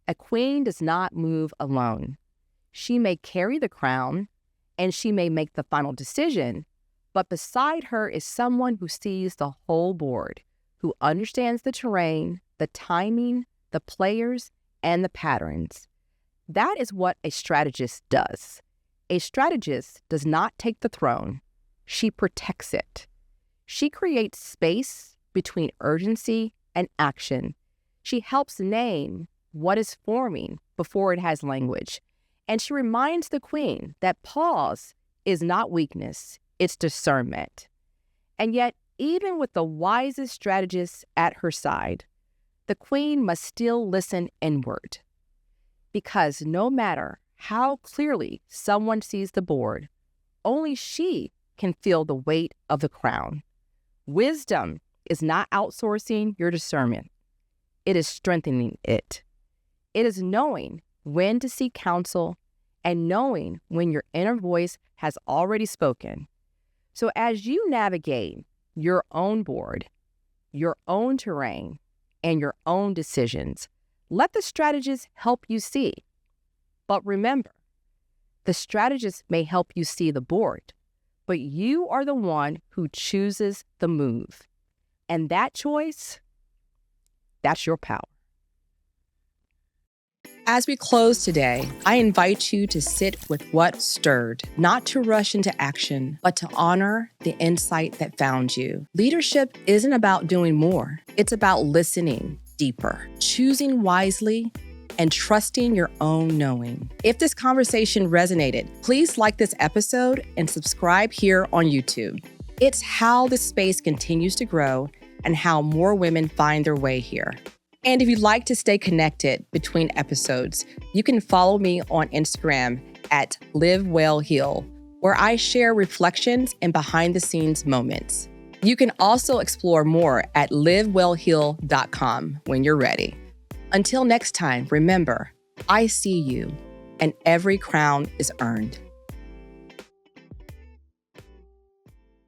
Speaker 1: A queen does not move alone. She may carry the crown, and she may make the final decision, but beside her is someone who sees the whole board, who understands the terrain, the timing, the players, and the patterns. That is what a strategist does. A strategist does not take the throne. She protects it. She creates space between urgency and action. She helps name what is forming before it has language. And she reminds the queen that pause is not weakness, it's discernment. And yet, even with the wisest strategist at her side, the queen must still listen inward. Because no matter how clearly someone sees the board, only she can feel the weight of the crown. Wisdom is not outsourcing your discernment. It is strengthening it. It is knowing when to seek counsel and knowing when your inner voice has already spoken. So as you navigate your own board, your own terrain, and your own decisions, let the strategist help you see. But remember, the strategist may help you see the board, but you are the one who chooses the move. And that choice, that's your power. As we close today, I invite you to sit with what stirred, not to rush into action, but to honor the insight that found you. Leadership isn't about doing more. It's about listening deeper, choosing wisely, and trusting your own knowing. If this conversation resonated, please like this episode and subscribe here on YouTube. It's how this space continues to grow and how more women find their way here. And if you'd like to stay connected between episodes, you can follow me on Instagram at LiveWellHeal where I share reflections and behind-the-scenes moments. You can also explore more at livewellheal.com when you're ready. Until next time, remember, I see you, and every crown is earned.